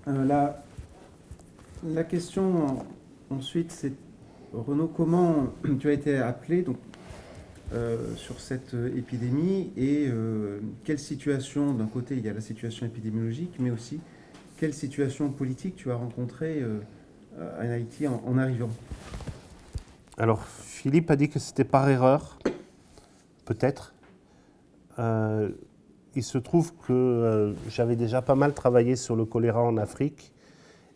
La question ensuite, c'est Renaud, comment tu as été appelé donc, sur cette épidémie et quelle situation, d'un côté il y a la situation épidémiologique, mais aussi quelle situation politique tu as rencontrée en Haïti en arrivant? Alors, Philippe a dit que c'était par erreur, peut-être. Euh, il se trouve que j'avais déjà pas mal travaillé sur le choléra en Afrique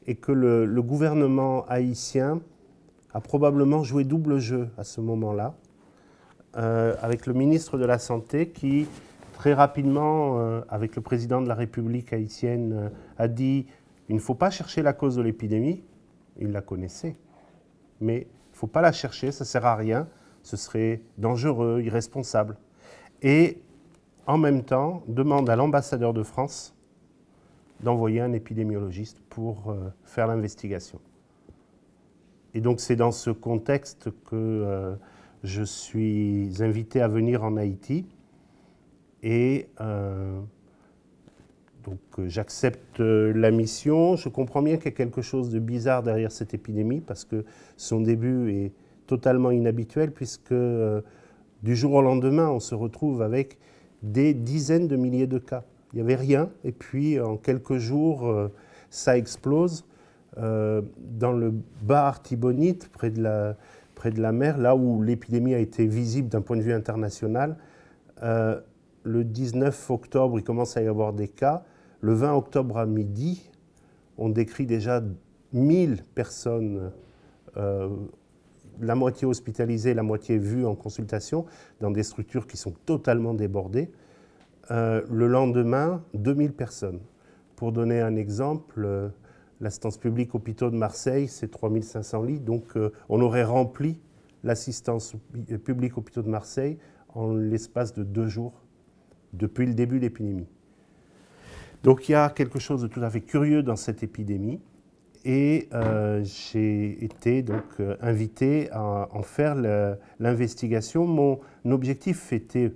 et que le gouvernement haïtien a probablement joué double jeu à ce moment-là, avec le ministre de la Santé qui, très rapidement, avec le président de la République haïtienne, a dit il ne faut pas chercher la cause de l'épidémie. Il la connaissait, mais il ne faut pas la chercher, ça ne sert à rien, ce serait dangereux, irresponsable. Et en même temps, demande à l'ambassadeur de France d'envoyer un épidémiologiste pour faire l'investigation. Et donc c'est dans ce contexte que je suis invité à venir en Haïti et donc j'accepte la mission. Je comprends bien qu'il y a quelque chose de bizarre derrière cette épidémie parce que son début est totalement inhabituel puisque du jour au lendemain, on se retrouve avec des dizaines de milliers de cas. Il n'y avait rien et puis en quelques jours, ça explose. Dans le Bas Artibonite, près de la mer, là où l'épidémie a été visible d'un point de vue international, le 19 octobre, il commence à y avoir des cas. Le 20 octobre à midi, on décrit déjà 1000 personnes, la moitié hospitalisées, la moitié vues en consultation, dans des structures qui sont totalement débordées. Le lendemain, 2000 personnes. Pour donner un exemple, l'assistance publique hôpitaux de Marseille, c'est 3500 lits, donc on aurait rempli l'assistance publique hôpitaux de Marseille en l'espace de 2 jours, depuis le début de l'épidémie. Donc il y a quelque chose de tout à fait curieux dans cette épidémie, et j'ai été donc invité à en faire l'investigation. Mon objectif était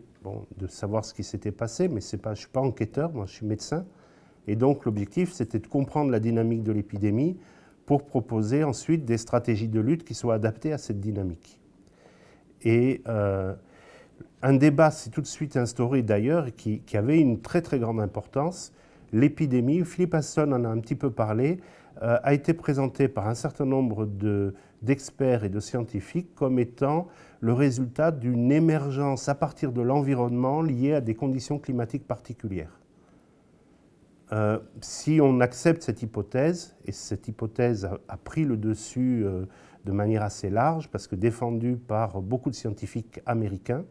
de savoir ce qui s'était passé, mais je ne suis pas enquêteur, moi je suis médecin. Et donc l'objectif, c'était de comprendre la dynamique de l'épidémie pour proposer ensuite des stratégies de lutte qui soient adaptées à cette dynamique. Et un débat s'est tout de suite instauré d'ailleurs qui avait une très très grande importance. L'épidémie, Philippe Aston en a un petit peu parlé, a été présentée par un certain nombre d'experts et de scientifiques comme étant le résultat d'une émergence à partir de l'environnement liée à des conditions climatiques particulières. Si on accepte cette hypothèse, et cette hypothèse a pris le dessus de manière assez large, parce que défendue par beaucoup de scientifiques américains,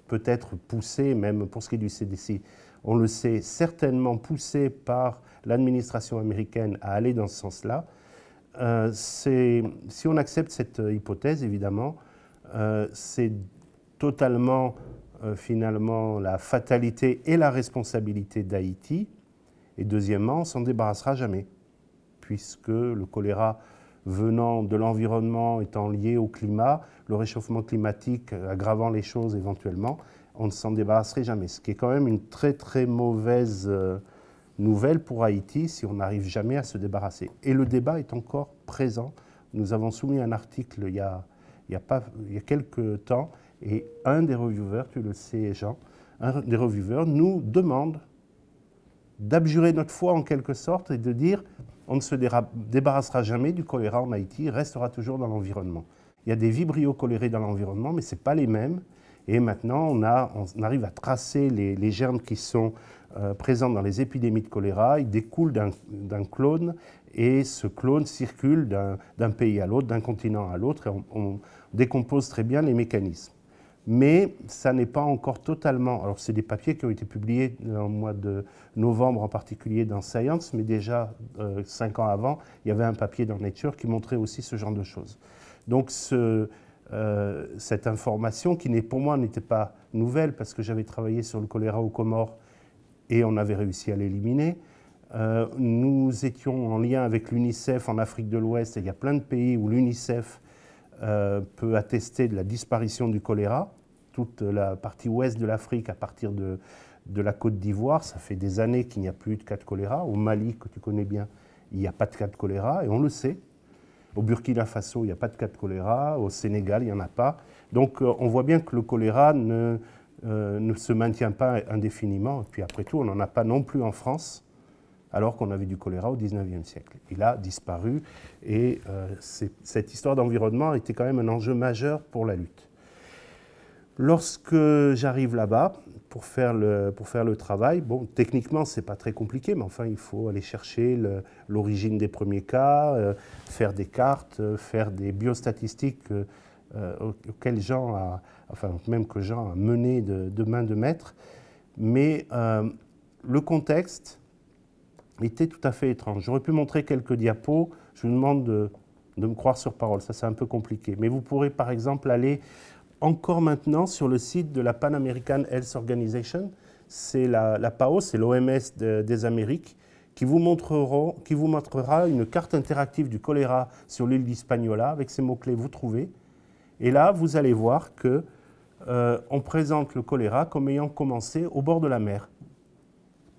peut-être poussée, même pour ce qui est du CDC, on le sait, certainement poussée par l'administration américaine à aller dans ce sens-là. Si on accepte cette hypothèse, évidemment, c'est totalement finalement la fatalité et la responsabilité d'Haïti. Et deuxièmement, on ne s'en débarrassera jamais, puisque le choléra venant de l'environnement étant lié au climat, le réchauffement climatique aggravant les choses éventuellement, on ne s'en débarrasserait jamais. Ce qui est quand même une très très mauvaise nouvelle pour Haïti si on n'arrive jamais à se débarrasser. Et le débat est encore présent. Nous avons soumis un article il y a quelques temps, et un des reviewers, tu le sais Jean, un des reviewers nous demande d'abjurer notre foi en quelque sorte et de dire on ne se débarrassera jamais du choléra en Haïti, il restera toujours dans l'environnement. Il y a des vibrio cholérés dans l'environnement, mais ce n'est pas les mêmes. Et maintenant, on arrive à tracer les germes qui sont présents dans les épidémies de choléra. Ils découlent d'un clone, et ce clone circule d'un pays à l'autre, d'un continent à l'autre, et on décompose très bien les mécanismes. Mais ça n'est pas encore totalement... Alors, c'est des papiers qui ont été publiés dans le mois de novembre, en particulier dans Science, mais déjà 5 ans avant, il y avait un papier dans Nature qui montrait aussi ce genre de choses. Donc, cette information, qui pour moi n'était pas nouvelle, parce que j'avais travaillé sur le choléra aux Comores et on avait réussi à l'éliminer. Nous étions en lien avec l'UNICEF en Afrique de l'Ouest, et il y a plein de pays où l'UNICEF peut attester de la disparition du choléra, toute la partie ouest de l'Afrique, à partir de la Côte d'Ivoire. Ça fait des années qu'il n'y a plus de cas de choléra. Au Mali, que tu connais bien, il n'y a pas de cas de choléra, et on le sait. Au Burkina Faso, il n'y a pas de cas de choléra. Au Sénégal, il n'y en a pas. Donc on voit bien que le choléra ne se maintient pas indéfiniment. Et puis après tout, on n'en a pas non plus en France, alors qu'on avait du choléra au XIXe siècle. Il a disparu, et cette histoire d'environnement était quand même un enjeu majeur pour la lutte. Lorsque j'arrive là-bas pour faire le travail, bon, techniquement, ce n'est pas très compliqué, mais enfin, il faut aller chercher l'origine des premiers cas, faire des cartes, faire des biostatistiques auxquelles même que Jean a mené de main de maître. Mais le contexte était tout à fait étrange. J'aurais pu montrer quelques diapos. Je vous demande de me croire sur parole. Ça, c'est un peu compliqué. Mais vous pourrez, par exemple, aller encore maintenant sur le site de la Pan American Health Organization. C'est la PAO, c'est l'OMS des Amériques, qui vous montrera une carte interactive du choléra sur l'île d'Hispaniola. Avec ces mots-clés, vous trouvez. Et là, vous allez voir qu'on présente le choléra comme ayant commencé au bord de la mer,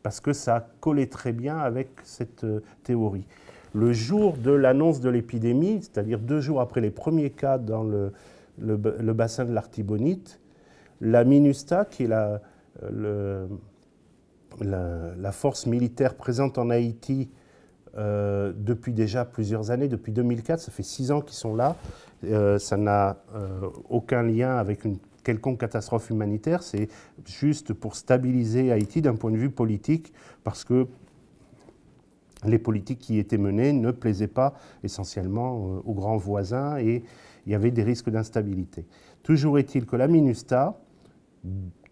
parce que ça collait très bien avec cette théorie. Le jour de l'annonce de l'épidémie, c'est-à-dire 2 jours après les premiers cas dans le bassin de l'Artibonite, la MINUSTAH, qui est la force militaire présente en Haïti depuis déjà plusieurs années, depuis 2004, ça fait 6 ans qu'ils sont là, ça n'a aucun lien avec une quelconque catastrophe humanitaire, c'est juste pour stabiliser Haïti d'un point de vue politique, parce que les politiques qui étaient menées ne plaisaient pas essentiellement aux grands voisins, et il y avait des risques d'instabilité. Toujours est-il que la MINUSTAH,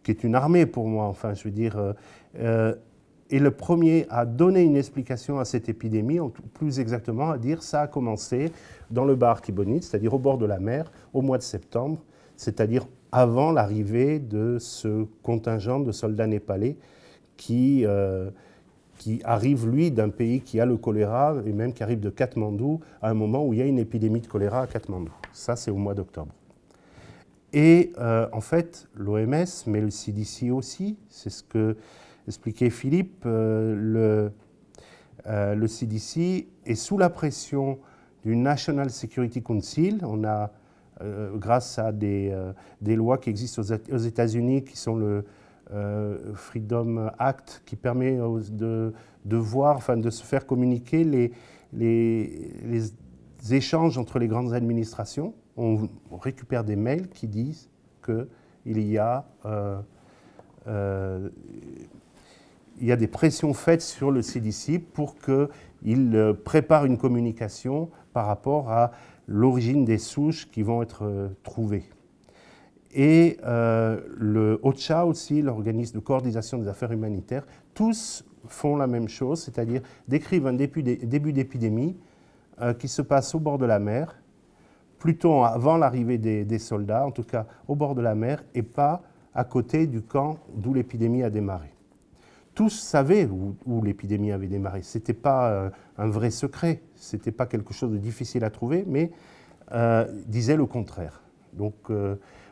qui est une armée pour moi, enfin je veux dire, est le premier à donner une explication à cette épidémie, plus exactement à dire ça a commencé dans le bas Artibonite, c'est-à-dire au bord de la mer, au mois de septembre, c'est-à-dire avant l'arrivée de ce contingent de soldats népalais qui arrive, lui, d'un pays qui a le choléra, et même qui arrive de Katmandou, à un moment où il y a une épidémie de choléra à Katmandou. Ça, c'est au mois d'octobre. Et en fait, l'OMS, mais le CDC aussi, c'est ce que expliquait Philippe, le CDC est sous la pression du National Security Council. On a, grâce à des lois qui existent aux États-Unis, qui sont le Freedom Act, qui permet de voir, enfin de se faire communiquer les échanges entre les grandes administrations. On récupère des mails qui disent qu'il y a des pressions faites sur le CDC pour qu'il prépare une communication par rapport à l'origine des souches qui vont être trouvées. Et le OCHA aussi, l'organisme de coordination des affaires humanitaires, tous font la même chose, c'est-à-dire décrivent un début d'épidémie qui se passe au bord de la mer, plutôt avant l'arrivée des soldats, en tout cas au bord de la mer, et pas à côté du camp d'où l'épidémie a démarré. Tous savaient où l'épidémie avait démarré. Ce n'était pas un vrai secret, ce n'était pas quelque chose de difficile à trouver, mais disaient le contraire. Donc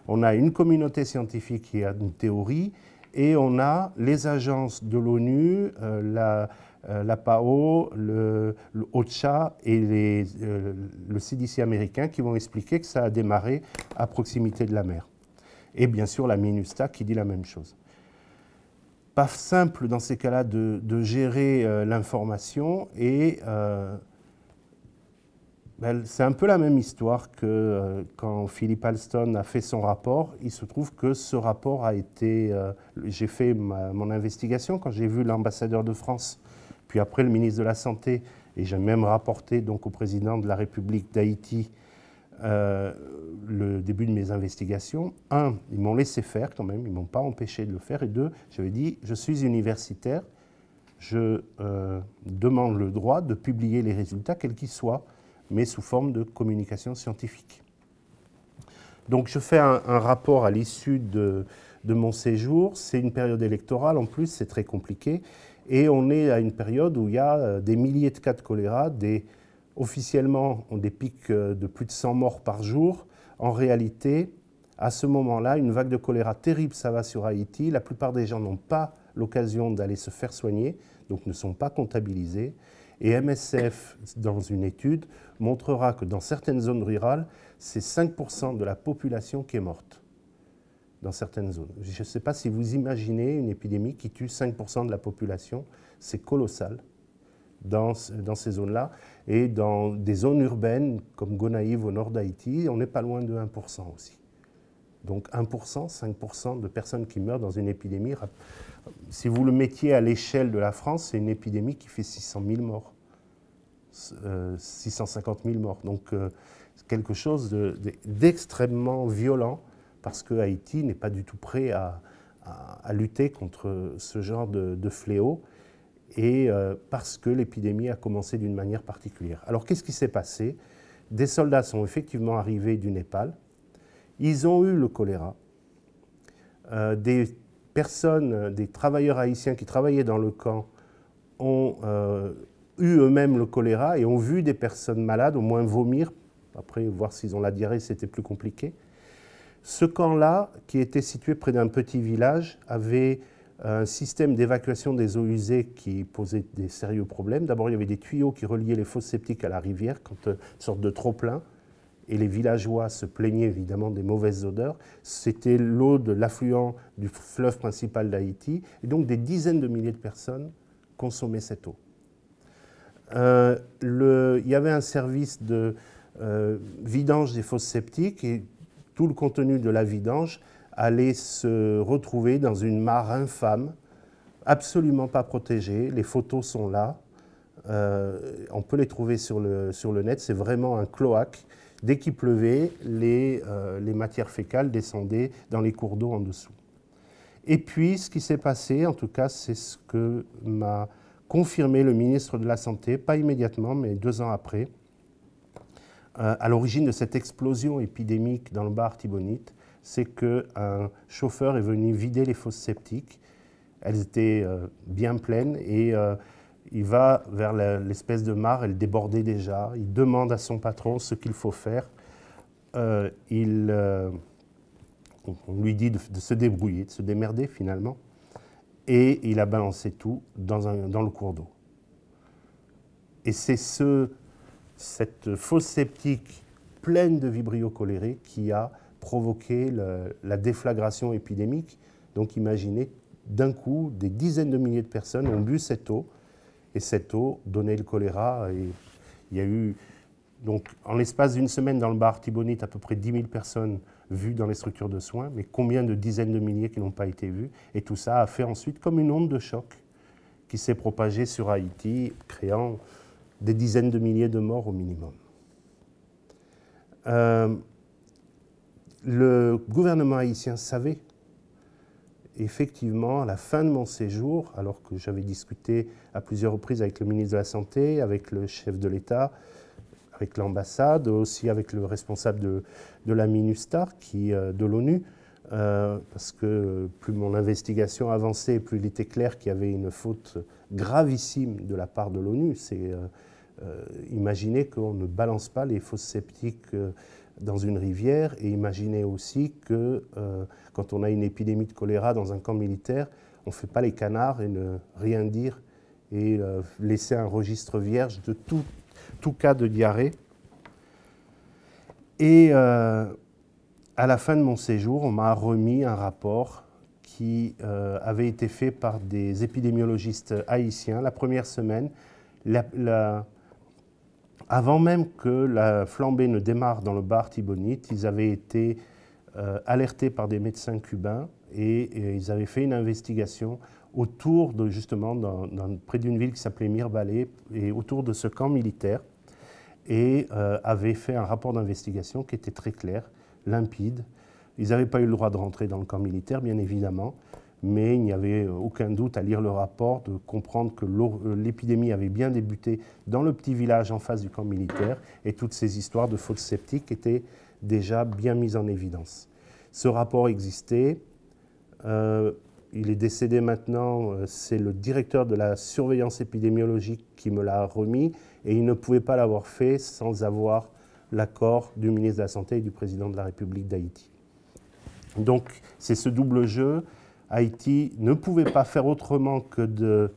on a une communauté scientifique qui a une théorie, et on a les agences de l'ONU, la PAO, le OCHA et le CDC américain qui vont expliquer que ça a démarré à proximité de la mer. Et bien sûr la MINUSTAH qui dit la même chose. Pas simple dans ces cas-là de gérer l'information, et c'est un peu la même histoire que quand Philip Alston a fait son rapport. Il se trouve que ce rapport a été... j'ai fait mon investigation quand j'ai vu l'ambassadeur de France, puis après le ministre de la Santé, et j'ai même rapporté donc au président de la République d'Haïti le début de mes investigations. 1, ils m'ont laissé faire quand même, ils ne m'ont pas empêché de le faire. Et 2, j'avais dit, je suis universitaire, je demande le droit de publier les résultats, quels qu'ils soient, mais sous forme de communication scientifique. Donc je fais un rapport à l'issue de mon séjour. C'est une période électorale en plus, c'est très compliqué. Et on est à une période où il y a des milliers de cas de choléra. Officiellement, on a des pics de plus de 100 morts par jour. En réalité, À ce moment-là, une vague de choléra terrible s'abat sur Haïti. La plupart des gens n'ont pas l'occasion d'aller se faire soigner, donc ne sont pas comptabilisés. Et MSF, dans une étude, montrera que dans certaines zones rurales, c'est 5% de la population qui est morte. Dans certaines zones. Je ne sais pas si vous imaginez une épidémie qui tue 5% de la population. C'est colossal dans ces zones-là. Et dans des zones urbaines, comme Gonaïves au nord d'Haïti, on n'est pas loin de 1% aussi. Donc 1%, 5% de personnes qui meurent dans une épidémie. Si vous le mettiez à l'échelle de la France, c'est une épidémie qui fait 600 000 morts, 650 000 morts. Donc c'est quelque chose d'extrêmement violent parce que Haïti n'est pas du tout prêt à lutter contre ce genre de fléau et parce que l'épidémie a commencé d'une manière particulière. Alors qu'est-ce qui s'est passé? Des soldats sont effectivement arrivés du Népal. Ils ont eu le choléra. Des personnes, des travailleurs haïtiens qui travaillaient dans le camp ont eu eux-mêmes le choléra et ont vu des personnes malades au moins vomir. Après, voir s'ils ont la diarrhée, c'était plus compliqué. Ce camp-là, qui était situé près d'un petit village, avait un système d'évacuation des eaux usées qui posait des sérieux problèmes. D'abord, il y avait des tuyaux qui reliaient les fosses septiques à la rivière, une sorte de trop-plein. Et les villageois se plaignaient évidemment des mauvaises odeurs. C'était l'eau de l'affluent du fleuve principal d'Haïti. Et donc des dizaines de milliers de personnes consommaient cette eau. Il y avait un service de vidange des fosses septiques et tout le contenu de la vidange allait se retrouver dans une mare infâme, absolument pas protégée. Les photos sont là. On peut les trouver sur le net. C'est vraiment un cloaque. Dès qu'il pleuvait, les matières fécales descendaient dans les cours d'eau en dessous. Et puis, ce qui s'est passé, en tout cas, c'est ce que m'a confirmé le ministre de la Santé, pas immédiatement, mais 2 ans après, à l'origine de cette explosion épidémique dans le bar Artibonite, c'est qu'un chauffeur est venu vider les fosses septiques. Elles étaient bien pleines et il va vers l'espèce de mare, elle débordait déjà. Il demande à son patron ce qu'il faut faire. On lui dit de se débrouiller, de se démerder finalement. Et il a balancé tout dans le cours d'eau. Et c'est cette fosse septique pleine de vibrio cholérés qui a provoqué la déflagration épidémique. Donc imaginez, d'un coup, des dizaines de milliers de personnes ont bu cette eau. Et cette eau donnait le choléra. Et il y a eu, donc, en l'espace d'une semaine dans le bar Artibonite, à peu près 10 000 personnes vues dans les structures de soins, mais combien de dizaines de milliers qui n'ont pas été vues? Et tout ça a fait ensuite comme une onde de choc qui s'est propagée sur Haïti, créant des dizaines de milliers de morts au minimum. Le gouvernement haïtien savait. Effectivement, à la fin de mon séjour, alors que j'avais discuté à plusieurs reprises avec le ministre de la Santé, avec le chef de l'État, avec l'ambassade, aussi avec le responsable de la MINUSTAH, de l'ONU, parce que plus mon investigation avançait, plus il était clair qu'il y avait une faute gravissime de la part de l'ONU. C'est imaginer qu'on ne balance pas les fosses septiques dans une rivière, et imaginez aussi que quand on a une épidémie de choléra dans un camp militaire, on ne fait pas les canards et ne rien dire et laisser un registre vierge de tout cas de diarrhée. Et à la fin de mon séjour, on m'a remis un rapport qui avait été fait par des épidémiologistes haïtiens la première semaine. Avant même que la flambée ne démarre dans le bar Artibonite, ils avaient été alertés par des médecins cubains et ils avaient fait une investigation autour de, justement, près d'une ville qui s'appelait Mirebalais, et autour de ce camp militaire, et avaient fait un rapport d'investigation qui était très clair, limpide. Ils n'avaient pas eu le droit de rentrer dans le camp militaire, bien évidemment, mais il n'y avait aucun doute à lire le rapport, de comprendre que l'épidémie avait bien débuté dans le petit village en face du camp militaire, et toutes ces histoires de fautes septiques étaient déjà bien mises en évidence. Ce rapport existait, il est décédé maintenant, c'est le directeur de la surveillance épidémiologique qui me l'a remis, et il ne pouvait pas l'avoir fait sans avoir l'accord du ministre de la Santé et du président de la République d'Haïti. Donc c'est ce double jeu. Haïti ne pouvait pas faire autrement que de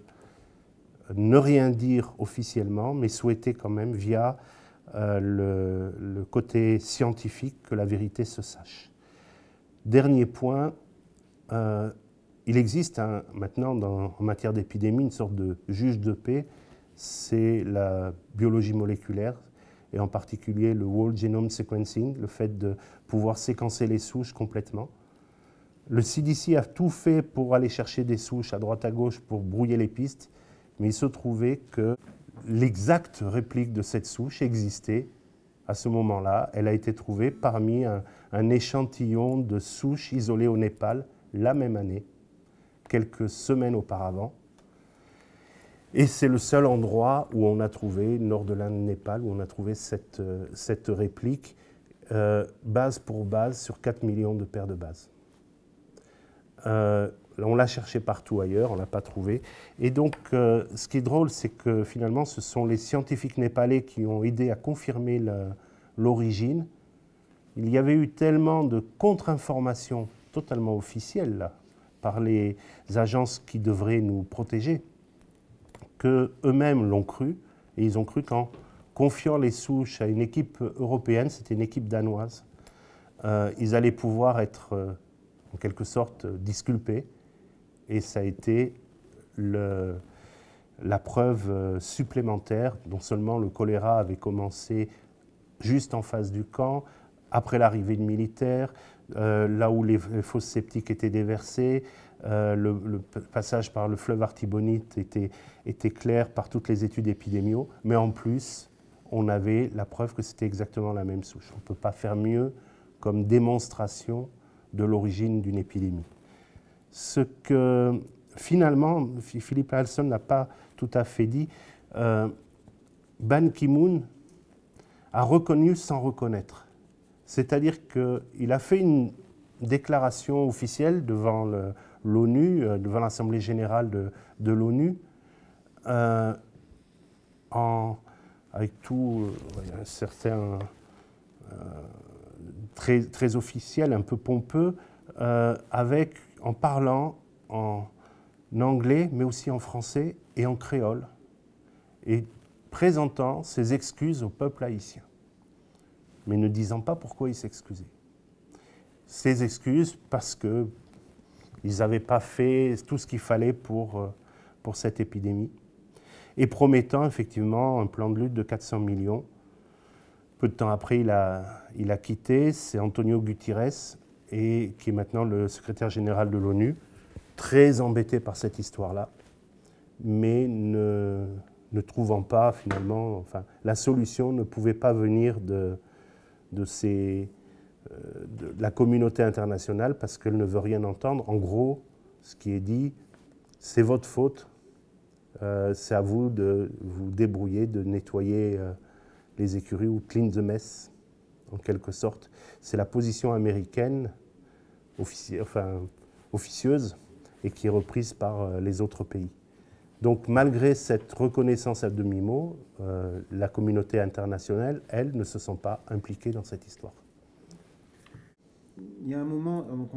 ne rien dire officiellement, mais souhaitait quand même, via le côté scientifique, que la vérité se sache. Dernier point, il existe maintenant en matière d'épidémie une sorte de juge de paix, c'est la biologie moléculaire, et en particulier le whole genome sequencing, le fait de pouvoir séquencer les souches complètement. Le CDC a tout fait pour aller chercher des souches à droite à gauche pour brouiller les pistes, mais il se trouvait que l'exacte réplique de cette souche existait à ce moment-là. Elle a été trouvée parmi un échantillon de souches isolées au Népal la même année, quelques semaines auparavant. Et c'est le seul endroit où on a trouvé, nord de l'Inde, Népal, où on a trouvé cette réplique, base pour base, sur 4 millions de paires de bases. On l'a cherché partout ailleurs, on ne l'a pas trouvé. Et donc, ce qui est drôle, c'est que finalement, ce sont les scientifiques népalais qui ont aidé à confirmer l'origine. Il y avait eu tellement de contre-informations totalement officielles là, par les agences qui devraient nous protéger, qu'eux-mêmes l'ont cru, et ils ont cru qu'en confiant les souches à une équipe européenne, c'était une équipe danoise, ils allaient pouvoir être en quelque sorte disculpés, et ça a été la preuve supplémentaire. Non seulement le choléra avait commencé juste en face du camp, après l'arrivée de militaires, là où les fosses septiques étaient déversées, le passage par le fleuve Artibonite était clair par toutes les études épidémiaux, mais en plus, on avait la preuve que c'était exactement la même souche. On ne peut pas faire mieux comme démonstration de l'origine d'une épidémie. Ce que finalement, Philippe Alston n'a pas tout à fait dit, Ban Ki-moon a reconnu sans reconnaître. C'est-à-dire qu'il a fait une déclaration officielle devant l'ONU, devant l'Assemblée générale de l'ONU, avec tout un certain très officiel, un peu pompeux, en parlant en anglais, mais aussi en français et en créole, et présentant ses excuses au peuple haïtien, mais ne disant pas pourquoi il s'excusait. Ces excuses parce qu'ils n'avaient pas fait tout ce qu'il fallait pour cette épidémie, et promettant effectivement un plan de lutte de 400 millions. Peu de temps après, il a quitté. C'est Antonio Guterres, qui est maintenant le secrétaire général de l'ONU, très embêté par cette histoire-là, mais ne trouvant pas finalement, enfin, la solution ne pouvait pas venir de la communauté internationale, parce qu'elle ne veut rien entendre. En gros, ce qui est dit, c'est votre faute, c'est à vous de vous débrouiller, de nettoyer les écuries, ou clean the mess, en quelque sorte. C'est la position américaine officieuse, et qui est reprise par les autres pays. Donc malgré cette reconnaissance à demi-mot, la communauté internationale, elle, ne se sent pas impliquée dans cette histoire. Il y a un moment, donc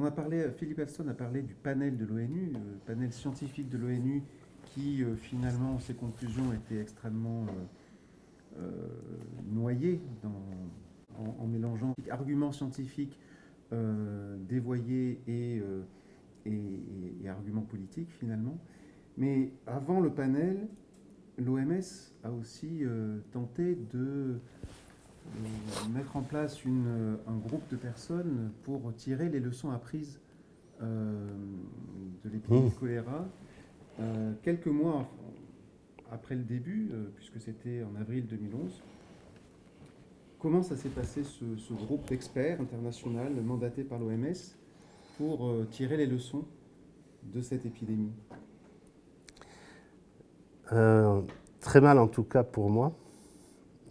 Philippe Alston a parlé du panel de l'ONU, le panel scientifique de l'ONU, qui finalement, ses conclusions étaient extrêmement noyées en mélangeant arguments scientifiques dévoyés et arguments politiques finalement. Mais avant le panel, l'OMS a aussi tenté de mettre en place un groupe de personnes pour tirer les leçons apprises de l'épidémie de choléra. Quelques mois après le début, puisque c'était en avril 2011, comment ça s'est passé ce groupe d'experts international mandaté par l'OMS pour tirer les leçons de cette épidémie? Très mal en tout cas pour moi.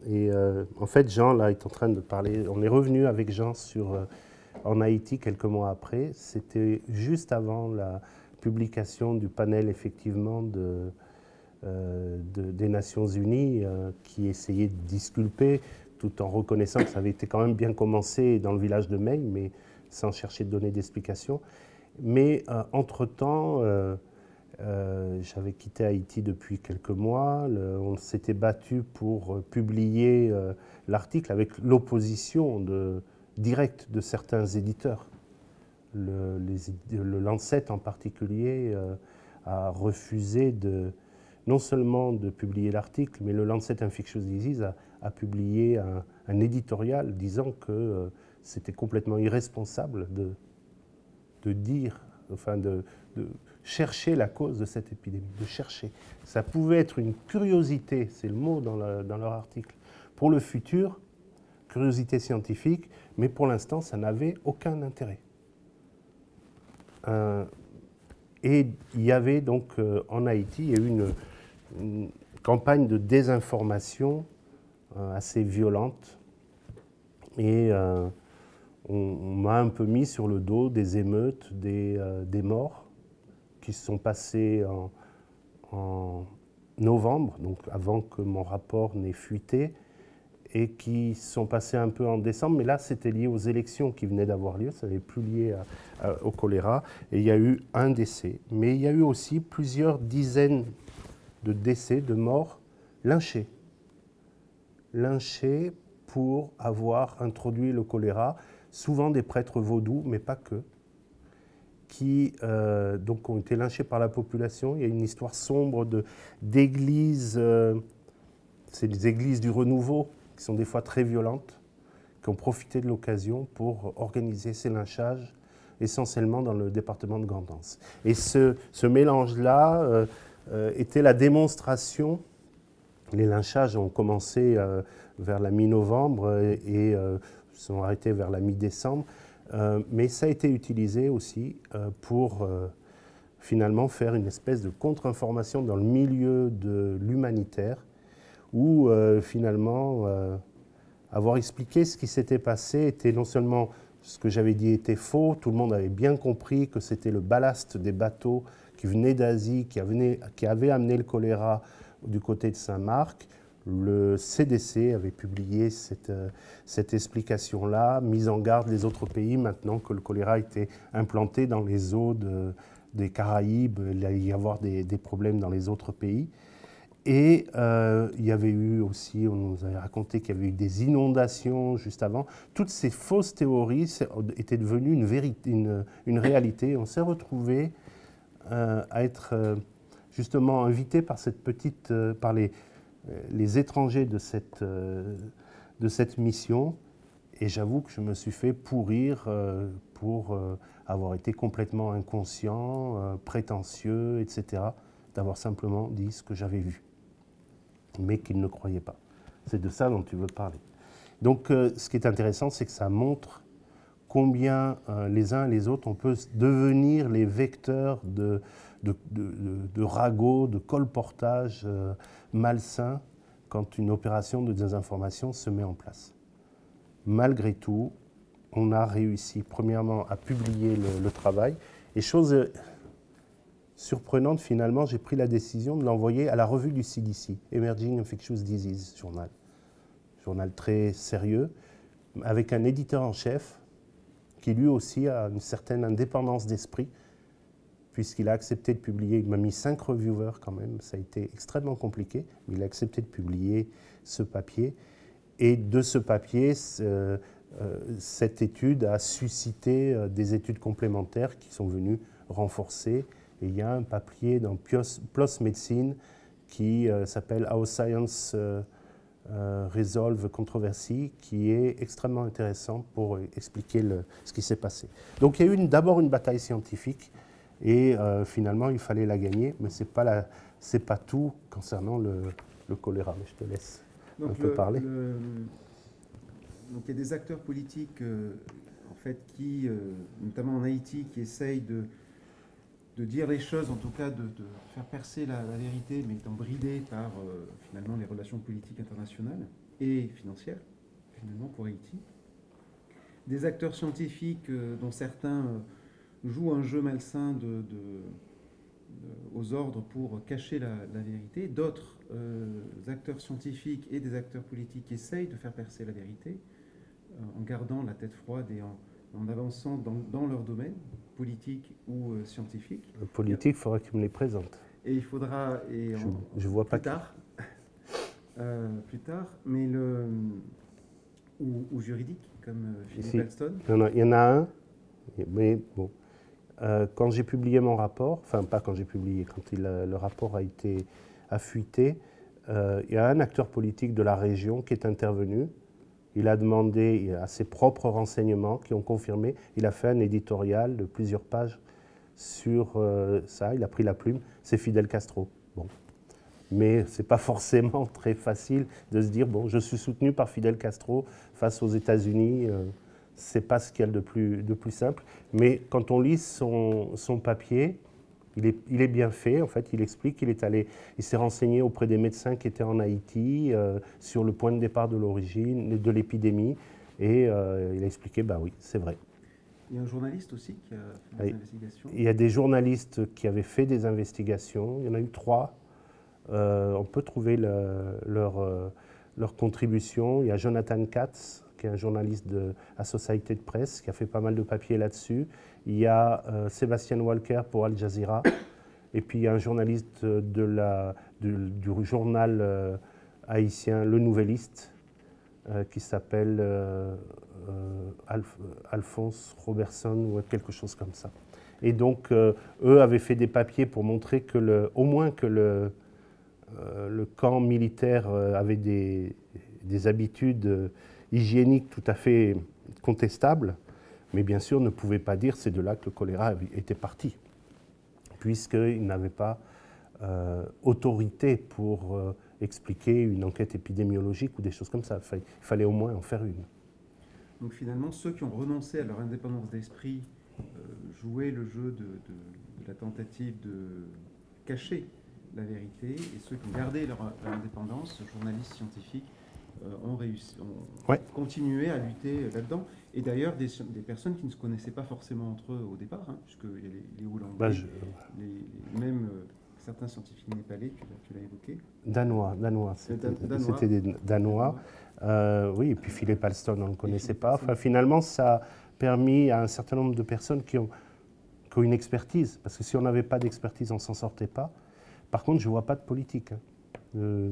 Et en fait, Jean là est en train de parler. On est revenu avec Jean en Haïti quelques mois après. C'était juste avant la publication du panel effectivement des Nations Unies qui essayait de disculper, tout en reconnaissant que ça avait été quand même bien commencé dans le village de Mey, mais sans chercher de donner d'explications. Mais entre-temps, j'avais quitté Haïti depuis quelques mois. On s'était battu pour publier l'article avec l'opposition directe de certains éditeurs. Le Lancet en particulier a refusé non seulement de publier l'article, mais le Lancet Infectious Disease a publié un éditorial disant que c'était complètement irresponsable de dire, enfin de chercher la cause de cette épidémie, de chercher. Ça pouvait être une curiosité, c'est le mot dans leur article, pour le futur, curiosité scientifique, mais pour l'instant, ça n'avait aucun intérêt. Et il y avait donc en Haïti, il y a eu une campagne de désinformation assez violente, et on m'a un peu mis sur le dos des émeutes, des morts qui se sont passées en novembre, donc avant que mon rapport n'ait fuité, et qui sont passées un peu en décembre, mais là c'était lié aux élections qui venaient d'avoir lieu, ça n'est plus lié au choléra, et il y a eu un décès. Mais il y a eu aussi plusieurs dizaines de décès, de morts lynchés. Lynchés pour avoir introduit le choléra, souvent des prêtres vaudous, mais pas que, qui donc ont été lynchés par la population. Il y a une histoire sombre d'églises, c'est les églises du renouveau, qui sont des fois très violentes, qui ont profité de l'occasion pour organiser ces lynchages, essentiellement dans le département de Gandance. Et ce mélange-là était la démonstration. Les lynchages ont commencé vers la mi-novembre et sont arrêtés vers la mi-décembre, mais ça a été utilisé aussi pour finalement faire une espèce de contre-information dans le milieu de l'humanitaire, où finalement avoir expliqué ce qui s'était passé était non seulement ce que j'avais dit était faux, tout le monde avait bien compris que c'était le ballast des bateaux qui venaient d'Asie, qui avaient amené le choléra du côté de Saint-Marc. Le CDC avait publié cette explication-là, mise en garde les autres pays maintenant que le choléra était implanté dans les eaux des Caraïbes, il allait y avoir des problèmes dans les autres pays. Et il y avait eu aussi, on nous avait raconté qu'il y avait eu des inondations juste avant. Toutes ces fausses théories étaient devenues une réalité. On s'est retrouvé à être justement invité par par les étrangers de cette mission. Et j'avoue que je me suis fait pourrir pour avoir été complètement inconscient, prétentieux, etc., d'avoir simplement dit ce que j'avais vu, mais qu'ils ne croyaient pas. C'est de ça dont tu veux parler. Donc ce qui est intéressant, c'est que ça montre combien les uns et les autres, on peut devenir les vecteurs de ragots, de colportage malsains quand une opération de désinformation se met en place. Malgré tout, on a réussi premièrement à publier le travail, et chose surprenante finalement, j'ai pris la décision de l'envoyer à la revue du CDC, Emerging Infectious Disease journal très sérieux, avec un éditeur en chef qui lui aussi a une certaine indépendance d'esprit, puisqu'il a accepté de publier, il m'a mis 5 reviewers quand même, ça a été extrêmement compliqué, mais il a accepté de publier ce papier. Et de ce papier, cette étude a suscité des études complémentaires qui sont venues renforcer. Et il y a un papier dans PLOS Medicine qui s'appelle How Science Resolve Controversy, qui est extrêmement intéressant pour expliquer ce qui s'est passé. Donc il y a eu d'abord une bataille scientifique, et finalement il fallait la gagner, mais ce n'est pas tout concernant le choléra. Mais je te laisse un peu parler. Donc il y a des acteurs politiques en fait, qui, notamment en Haïti, qui essayent de dire les choses, en tout cas de faire percer la vérité, mais étant bridés par finalement les relations politiques internationales et financières, finalement pour Haïti. Des acteurs scientifiques dont certains jouent un jeu malsain aux ordres pour cacher la vérité. D'autres acteurs scientifiques et des acteurs politiques essayent de faire percer la vérité en gardant la tête froide et en avançant dans leur domaine, politique ou scientifique. Politique, il faudra qu'ils me les présentent. Et il faudra, je vois pas plus tard, mais ou juridique, comme Philippe Alston. Il y en a un, mais bon. Quand j'ai publié mon rapport, enfin pas quand j'ai publié, quand le rapport a fuité, il y a un acteur politique de la région qui est intervenu. Il a demandé à ses propres renseignements qui ont confirmé. Il a fait un éditorial de plusieurs pages sur ça. Il a pris la plume. C'est Fidel Castro. Bon. Mais ce n'est pas forcément très facile de se dire, bon, je suis soutenu par Fidel Castro face aux États-Unis. Ce n'est pas ce qu'il y a de plus simple. Mais quand on lit son papier, il est bien fait. En fait, il explique qu'il il s'est renseigné auprès des médecins qui étaient en Haïti sur le point de départ de l'origine de l'épidémie. Et il a expliqué, bah oui, c'est vrai. Il y a un journaliste aussi qui a fait des investigations. Il y a des journalistes qui avaient fait des investigations. Il y en a eu 3. On peut trouver leur contribution. Il y a Jonathan Katz, qui est un journaliste de Associated Press, qui a fait pas mal de papiers là-dessus. Il y a Sébastien Walker pour Al Jazeera. Et puis il y a un journaliste du journal haïtien Le Nouvelliste, qui s'appelle Alphonse Robertson ou quelque chose comme ça. Et donc, eux avaient fait des papiers pour montrer que au moins que le camp militaire avait des habitudes hygiéniques tout à fait contestables, mais bien sûr ne pouvait pas dire c'est de là que le choléra était parti, puisqu'il n'avait pas autorité pour expliquer une enquête épidémiologique ou des choses comme ça. Il fallait au moins en faire une. Donc finalement, ceux qui ont renoncé à leur indépendance d'esprit jouaient le jeu de la tentative de cacher la vérité, et ceux qui ont gardé leur indépendance, journalistes scientifiques, ont continué à lutter là-dedans. Et d'ailleurs, des personnes qui ne se connaissaient pas forcément entre eux au départ, hein, puisqu'il y a les Hollandais, même certains scientifiques népalais, tu l'as évoqué. Danois. C'était des Danois. Oui, et puis Philippe Alston, on ne le connaissait pas. Enfin, finalement, ça a permis à un certain nombre de personnes qui ont une expertise, parce que si on n'avait pas d'expertise, on ne s'en sortait pas. Par contre, je ne vois pas de politique. Je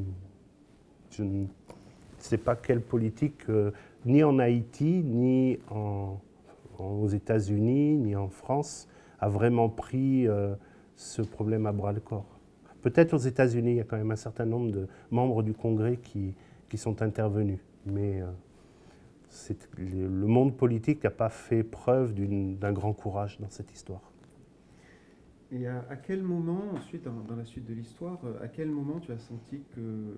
ne sais pas quelle politique, ni en Haïti, ni aux États-Unis, ni en France, a vraiment pris ce problème à bras-le-corps. Peut-être aux États-Unis, il y a quand même un certain nombre de membres du Congrès qui sont intervenus. Mais le monde politique n'a pas fait preuve d'un grand courage dans cette histoire. Et à quel moment, ensuite, dans la suite de l'histoire, à quel moment tu as senti qu'il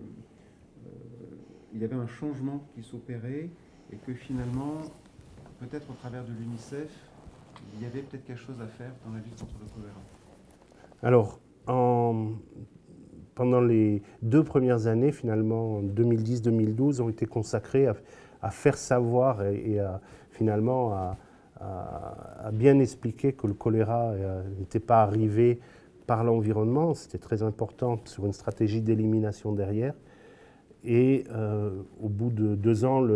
y avait un changement qui s'opérait et que finalement, peut-être au travers de l'UNICEF, il y avait peut-être quelque chose à faire dans la lutte contre le choléra? Alors, pendant les 2 premières années, finalement, 2010-2012, ont été consacrées à faire savoir et finalement à bien expliquer que le choléra n'était pas arrivé par l'environnement. C'était très important sur une stratégie d'élimination derrière. Et au bout de 2 ans,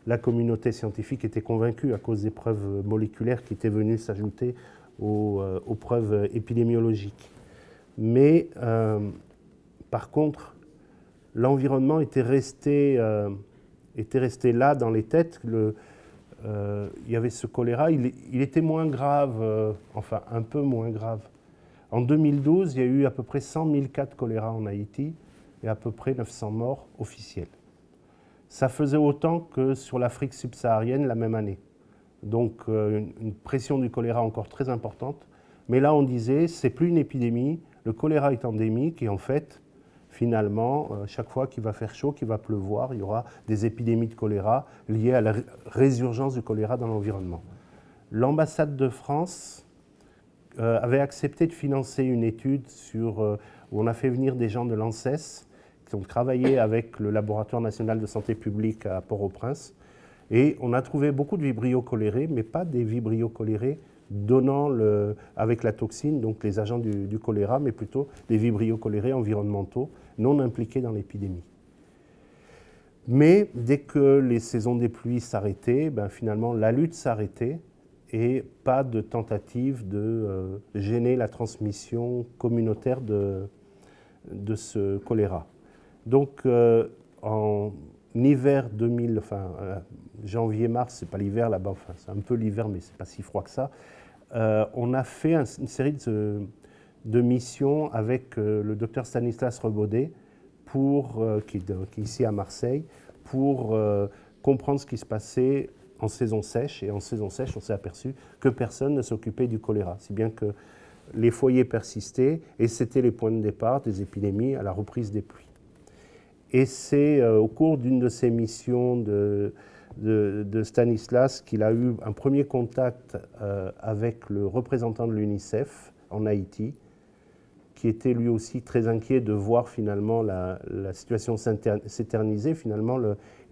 la communauté scientifique était convaincue à cause des preuves moléculaires qui étaient venues s'ajouter aux preuves épidémiologiques. Mais par contre, l'environnement était resté là dans les têtes. Il y avait ce choléra, il était moins grave, enfin un peu moins grave. En 2012, il y a eu à peu près 100 000 cas de choléra en Haïti et à peu près 900 morts officiels. Ça faisait autant que sur l'Afrique subsaharienne la même année. Donc une pression du choléra encore très importante. Mais là, on disait, c'est plus une épidémie, le choléra est endémique et en fait, finalement, chaque fois qu'il va faire chaud, qu'il va pleuvoir, il y aura des épidémies de choléra liées à la résurgence du choléra dans l'environnement. L'ambassade de France avait accepté de financer une étude où on a fait venir des gens de l'ANSES qui ont travaillé avec le Laboratoire national de santé publique à Port-au-Prince. Et on a trouvé beaucoup de vibrio cholérés, mais pas des vibrio cholérés donnant avec la toxine, donc les agents du choléra, mais plutôt des vibrio cholérés environnementaux non impliqués dans l'épidémie. Mais dès que les saisons des pluies s'arrêtaient, finalement la lutte s'arrêtait et pas de tentative de gêner la transmission communautaire de ce choléra. Donc en hiver 2000, enfin janvier-mars, c'est pas l'hiver là-bas, enfin, c'est un peu l'hiver mais c'est pas si froid que ça, on a fait une série de missions avec le docteur Stanislas Rebaudet, qui est ici à Marseille, pour comprendre ce qui se passait en saison sèche. Et en saison sèche, on s'est aperçu que personne ne s'occupait du choléra, si bien que les foyers persistaient et c'était les points de départ des épidémies à la reprise des pluies. Et c'est au cours d'une de ces missions de Stanislas qu'il a eu un premier contact avec le représentant de l'UNICEF en Haïti, qui était lui aussi très inquiet de voir finalement la situation s'éterniser. Finalement,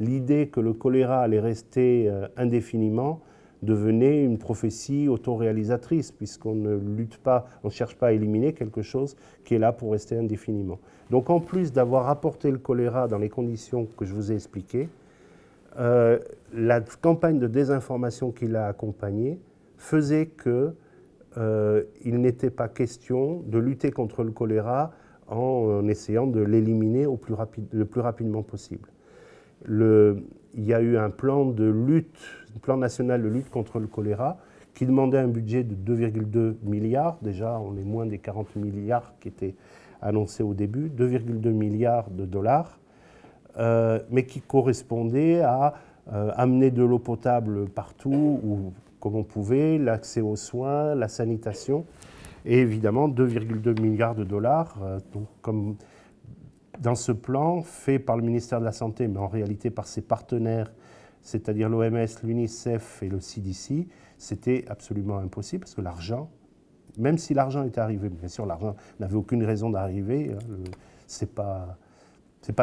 l'idée que le choléra allait rester indéfiniment devenait une prophétie autoréalisatrice, puisqu'on ne lutte pas, on ne cherche pas à éliminer quelque chose qui est là pour rester indéfiniment. Donc en plus d'avoir apporté le choléra dans les conditions que je vous ai expliquées, la campagne de désinformation qui l'a accompagnée faisait que il n'était pas question de lutter contre le choléra en essayant de l'éliminer le plus rapidement possible. Il y a eu un plan national de lutte contre le choléra qui demandait un budget de 2,2 milliards. Déjà, on est moins des 40 milliards qui étaient annoncés au début, 2,2 milliards de dollars, mais qui correspondait à amener de l'eau potable partout où comme on pouvait, l'accès aux soins, la sanitation, et évidemment 2,2 milliards de dollars. Donc, comme dans ce plan fait par le ministère de la Santé, mais en réalité par ses partenaires, c'est-à-dire l'OMS, l'UNICEF et le CDC, c'était absolument impossible parce que l'argent, même si l'argent était arrivé, bien sûr l'argent n'avait aucune raison d'arriver, c'est pas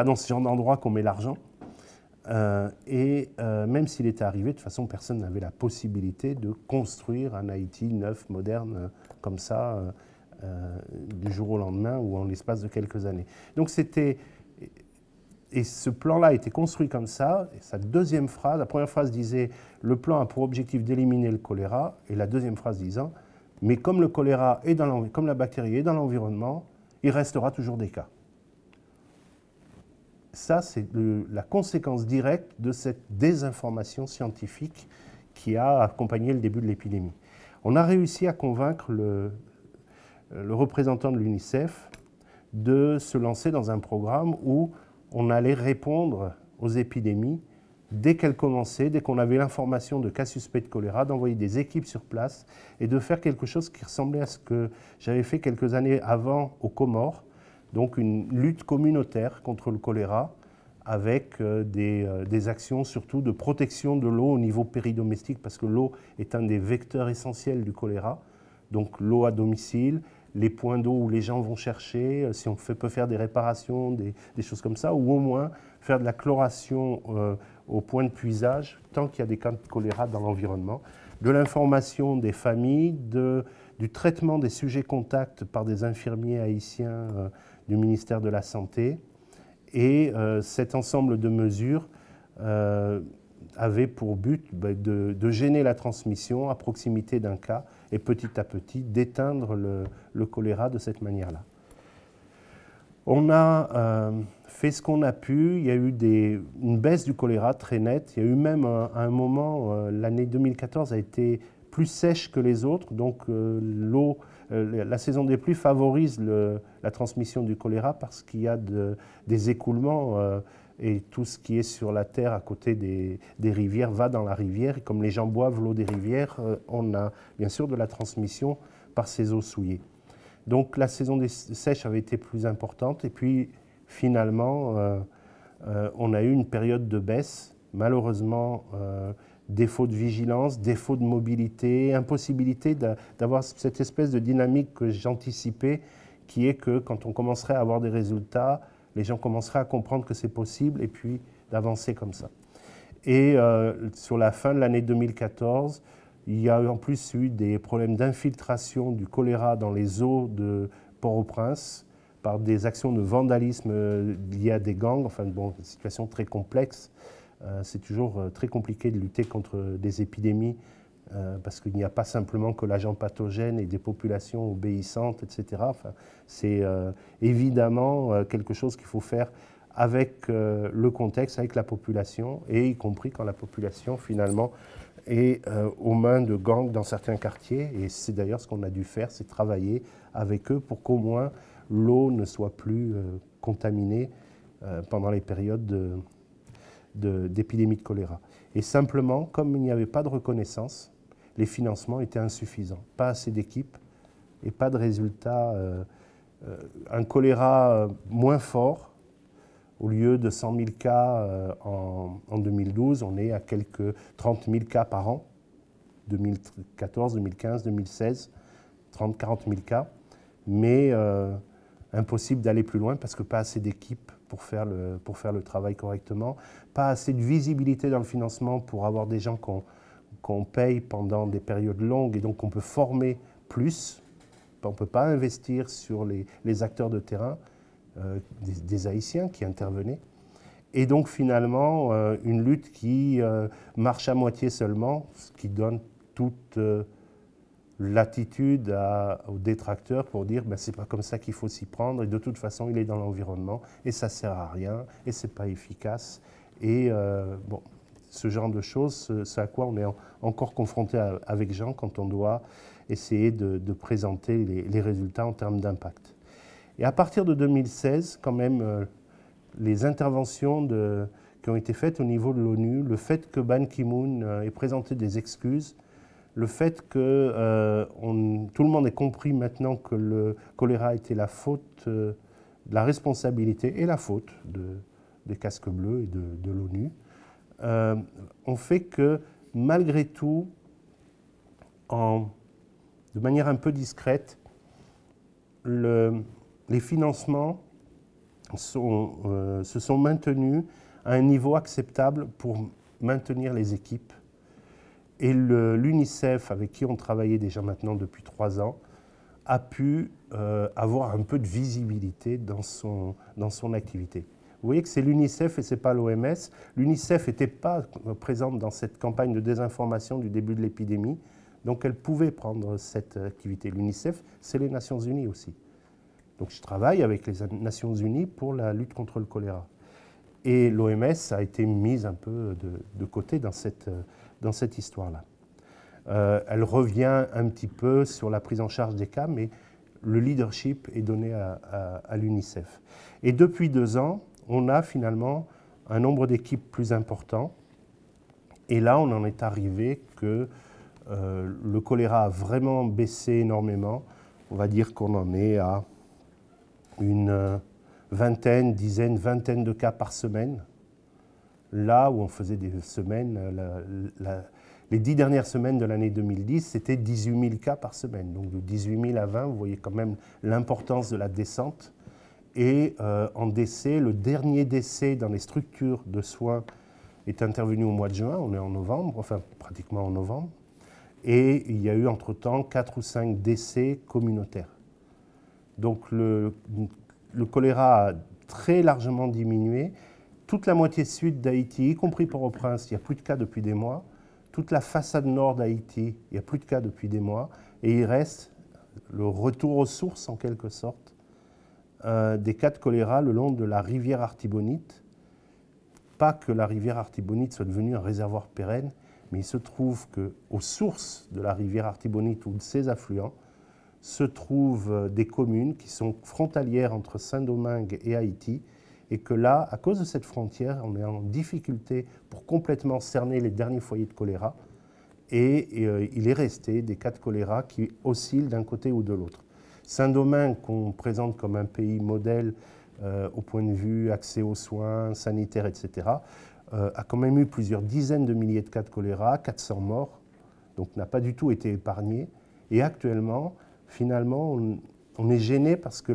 dans ce genre d'endroit qu'on met l'argent. Même s'il était arrivé, de toute façon, personne n'avait la possibilité de construire un Haïti neuf, moderne, comme ça, du jour au lendemain ou en l'espace de quelques années. Donc et ce plan-là a été construit comme ça. Et sa deuxième phrase, la première phrase disait « Le plan a pour objectif d'éliminer le choléra », et la deuxième phrase disant « Mais comme le choléra est comme la bactérie est dans l'environnement, il restera toujours des cas ». Ça, c'est la conséquence directe de cette désinformation scientifique qui a accompagné le début de l'épidémie. On a réussi à convaincre le représentant de l'UNICEF de se lancer dans un programme où on allait répondre aux épidémies dès qu'elles commençaient, dès qu'on avait l'information de cas suspects de choléra, d'envoyer des équipes sur place et de faire quelque chose qui ressemblait à ce que j'avais fait quelques années avant aux Comores, donc une lutte communautaire contre le choléra avec des actions surtout de protection de l'eau au niveau péridomestique parce que l'eau est un des vecteurs essentiels du choléra. Donc l'eau à domicile, les points d'eau où les gens vont chercher, si on peut faire des réparations, des choses comme ça, ou au moins faire de la chloration au point de puisage tant qu'il y a des cas de choléra dans l'environnement, de l'information des familles, du traitement des sujets contacts par des infirmiers haïtiens du ministère de la Santé. Et cet ensemble de mesures avait pour but de gêner la transmission à proximité d'un cas et petit à petit d'éteindre le choléra de cette manière-là. On a fait ce qu'on a pu, il y a eu une baisse du choléra très nette, il y a eu même à un moment, l'année 2014 a été plus sèche que les autres, donc la saison des pluies favorise la transmission du choléra parce qu'il y a des écoulements et tout ce qui est sur la terre à côté des rivières va dans la rivière. Et comme les gens boivent l'eau des rivières, on a bien sûr de la transmission par ces eaux souillées. Donc la saison des sèches avait été plus importante et puis finalement on a eu une période de baisse, malheureusement défaut de vigilance, défaut de mobilité, impossibilité d'avoir cette espèce de dynamique que j'anticipais, qui est que quand on commencerait à avoir des résultats, les gens commenceraient à comprendre que c'est possible et puis d'avancer comme ça. Et sur la fin de l'année 2014, il y a en plus eu des problèmes d'infiltration du choléra dans les eaux de Port-au-Prince par des actions de vandalisme liées à des gangs, enfin bon, une situation très complexe. C'est toujours très compliqué de lutter contre des épidémies parce qu'il n'y a pas simplement que l'agent pathogène et des populations obéissantes, etc. Enfin, c'est évidemment quelque chose qu'il faut faire avec le contexte, avec la population, et y compris quand la population, finalement, est aux mains de gangs dans certains quartiers. Et c'est d'ailleurs ce qu'on a dû faire, c'est travailler avec eux pour qu'au moins l'eau ne soit plus contaminée pendant les périodes d'épidémie de choléra. Et simplement, comme il n'y avait pas de reconnaissance, les financements étaient insuffisants. Pas assez d'équipes et pas de résultats. Un choléra moins fort, au lieu de 100 000 cas en 2012, on est à quelques 30 000 cas par an. 2014, 2015, 2016, 30-40 000 cas. Mais impossible d'aller plus loin parce que pas assez d'équipes pour faire le travail correctement, pas assez de visibilité dans le financement pour avoir des gens qu'on paye pendant des périodes longues et donc on peut former plus. On ne peut pas investir sur les acteurs de terrain, des Haïtiens qui intervenaient. Et donc finalement, une lutte qui marche à moitié seulement, ce qui donne toute l'attitude aux détracteurs pour dire ben, c'est pas comme ça qu'il faut s'y prendre et de toute façon il est dans l'environnement et ça sert à rien et c'est pas efficace et bon, ce genre de choses, c'est à quoi on est encore confronté avec Jean quand on doit essayer de présenter les résultats en termes d'impact. Et à partir de 2016, quand même, les interventions qui ont été faites au niveau de l'ONU, le fait que Ban Ki-moon ait présenté des excuses, le fait que tout le monde ait compris maintenant que le choléra était la faute, la responsabilité et la faute des casques bleus et de l'ONU, ont fait que malgré tout, de manière un peu discrète, les financements se sont maintenus à un niveau acceptable pour maintenir les équipes. Et l'UNICEF, avec qui on travaillait déjà maintenant depuis 3 ans, a pu avoir un peu de visibilité dans son activité. Vous voyez que c'est l'UNICEF et ce n'est pas l'OMS. L'UNICEF n'était pas présente dans cette campagne de désinformation du début de l'épidémie, donc elle pouvait prendre cette activité. L'UNICEF, c'est les Nations Unies aussi. Donc je travaille avec les Nations Unies pour la lutte contre le choléra. Et l'OMS a été mise un peu de côté dans cette histoire-là. Elle revient un petit peu sur la prise en charge des cas, mais le leadership est donné à l'UNICEF. Et depuis 2 ans, on a finalement un nombre d'équipes plus important. Et là, on en est arrivé que le choléra a vraiment baissé énormément. On va dire qu'on en est à une vingtaine de cas par semaine. Là où on faisait des semaines, les 10 dernières semaines de l'année 2010, c'était 18 000 cas par semaine. Donc de 18 000 à 20, vous voyez quand même l'importance de la descente. Et en décès, le dernier décès dans les structures de soins est intervenu au mois de juin, on est en novembre, enfin pratiquement en novembre. Et il y a eu entre-temps 4 ou 5 décès communautaires. Donc le choléra a très largement diminué. Toute la moitié sud d'Haïti, y compris Port-au-Prince, il n'y a plus de cas depuis des mois. Toute la façade nord d'Haïti, il n'y a plus de cas depuis des mois. Et il reste le retour aux sources, en quelque sorte, des cas de choléra le long de la rivière Artibonite. Pas que la rivière Artibonite soit devenue un réservoir pérenne, mais il se trouve qu'aux sources de la rivière Artibonite ou de ses affluents se trouvent des communes qui sont frontalières entre Saint-Domingue et Haïti, et que là, à cause de cette frontière, on est en difficulté pour complètement cerner les derniers foyers de choléra, et il est resté des cas de choléra qui oscillent d'un côté ou de l'autre. Saint-Domingue, qu'on présente comme un pays modèle au point de vue accès aux soins, sanitaires, etc., a quand même eu plusieurs dizaines de milliers de cas de choléra, 400 morts, donc n'a pas du tout été épargné. Et actuellement, finalement, on est gêné parce que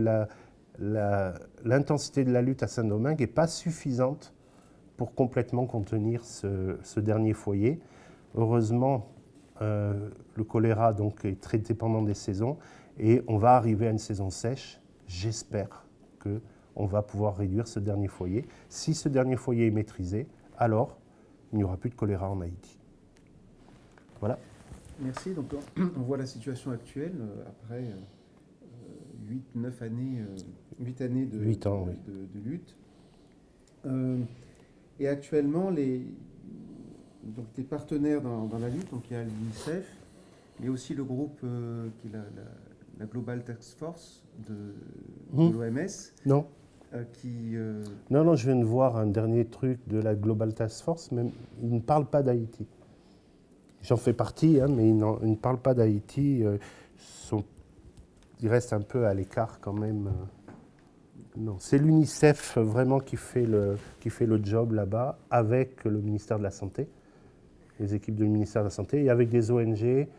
l'intensité de la lutte à Saint-Domingue n'est pas suffisante pour complètement contenir ce dernier foyer. Heureusement, le choléra donc, est très dépendant des saisons et on va arriver à une saison sèche. J'espère qu'on va pouvoir réduire ce dernier foyer. Si ce dernier foyer est maîtrisé, alors il n'y aura plus de choléra en Haïti. Voilà. Merci. Donc, on voit la situation actuelle après 8-9 années, 8 années 8 ans, oui. de lutte. Et actuellement, donc, les partenaires dans la lutte, donc il y a l'UNICEF, il y a aussi le groupe qui est la Global Task Force de l'OMS. Non. Qui, Non, je viens de voir un dernier truc de la Global Task Force, mais ils ne parlent pas d'Haïti. J'en fais partie, hein, mais ils ne parlent pas d'Haïti. Ils restent un peu à l'écart quand même. Non, c'est l'UNICEF vraiment qui fait le job là-bas, avec le ministère de la Santé, les équipes du ministère de la Santé, et avec des ONG,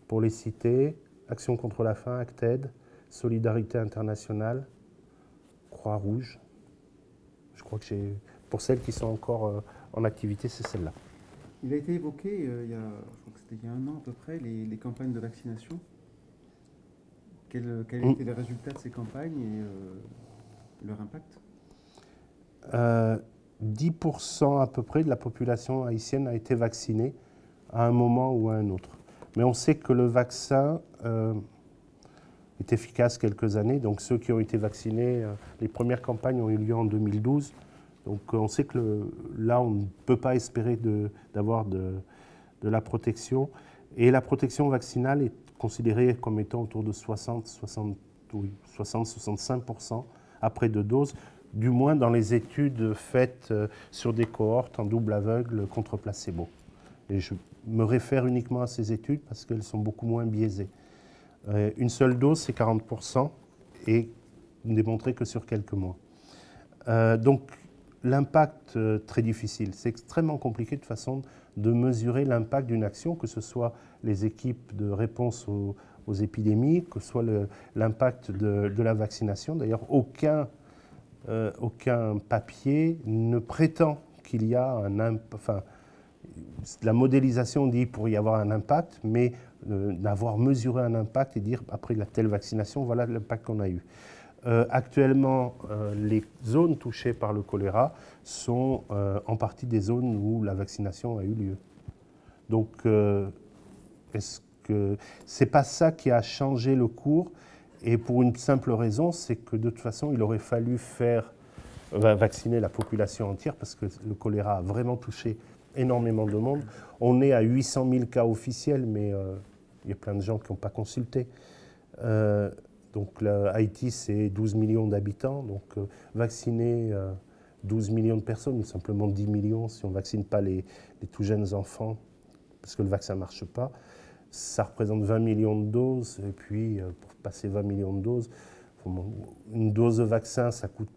pour les citer, Action contre la faim, ACTED, Solidarité internationale, Croix-Rouge. Je crois que pour celles qui sont encore en activité, c'est celle-là. Il a été évoqué, je crois que c'était il y a 1 an à peu près, les campagnes de vaccination. Quels étaient les résultats de ces campagnes et leur impact 10% à peu près de la population haïtienne a été vaccinée à un moment ou à un autre. Mais on sait que le vaccin est efficace quelques années. Donc ceux qui ont été vaccinés, les premières campagnes ont eu lieu en 2012. Donc on sait que là, on ne peut pas espérer d'avoir de la protection. Et la protection vaccinale est considérée comme étant autour de 60-65% après 2 doses, du moins dans les études faites sur des cohortes en double aveugle contre placebo. Et je me réfère uniquement à ces études parce qu'elles sont beaucoup moins biaisées. Une seule dose, c'est 40% et démontré que sur quelques mois. Donc l'impact, très difficile. C'est extrêmement compliqué de toute façon de mesurer l'impact d'une action, que ce soit les équipes de réponse aux épidémies, que ce soit l'impact de la vaccination. D'ailleurs, aucun papier ne prétend qu'il y a un impact. Enfin, la modélisation dit qu'il pourrait y avoir un impact, mais d'avoir mesuré un impact et dire après la telle vaccination, voilà l'impact qu'on a eu. Actuellement, les zones touchées par le choléra sont en partie des zones où la vaccination a eu lieu. Donc, est-ce que c'est pas ça qui a changé le cours? Et pour une simple raison, c'est que de toute façon, il aurait fallu vacciner la population entière parce que le choléra a vraiment touché énormément de monde. On est à 800 000 cas officiels, mais il y a plein de gens qui n'ont pas consulté. Donc Haïti, c'est 12 millions d'habitants, donc vacciner 12 millions de personnes, ou simplement 10 millions si on ne vaccine pas les tout jeunes enfants, parce que le vaccin ne marche pas, ça représente 20 millions de doses, et puis pour passer 20 millions de doses, une dose de vaccin, ça coûte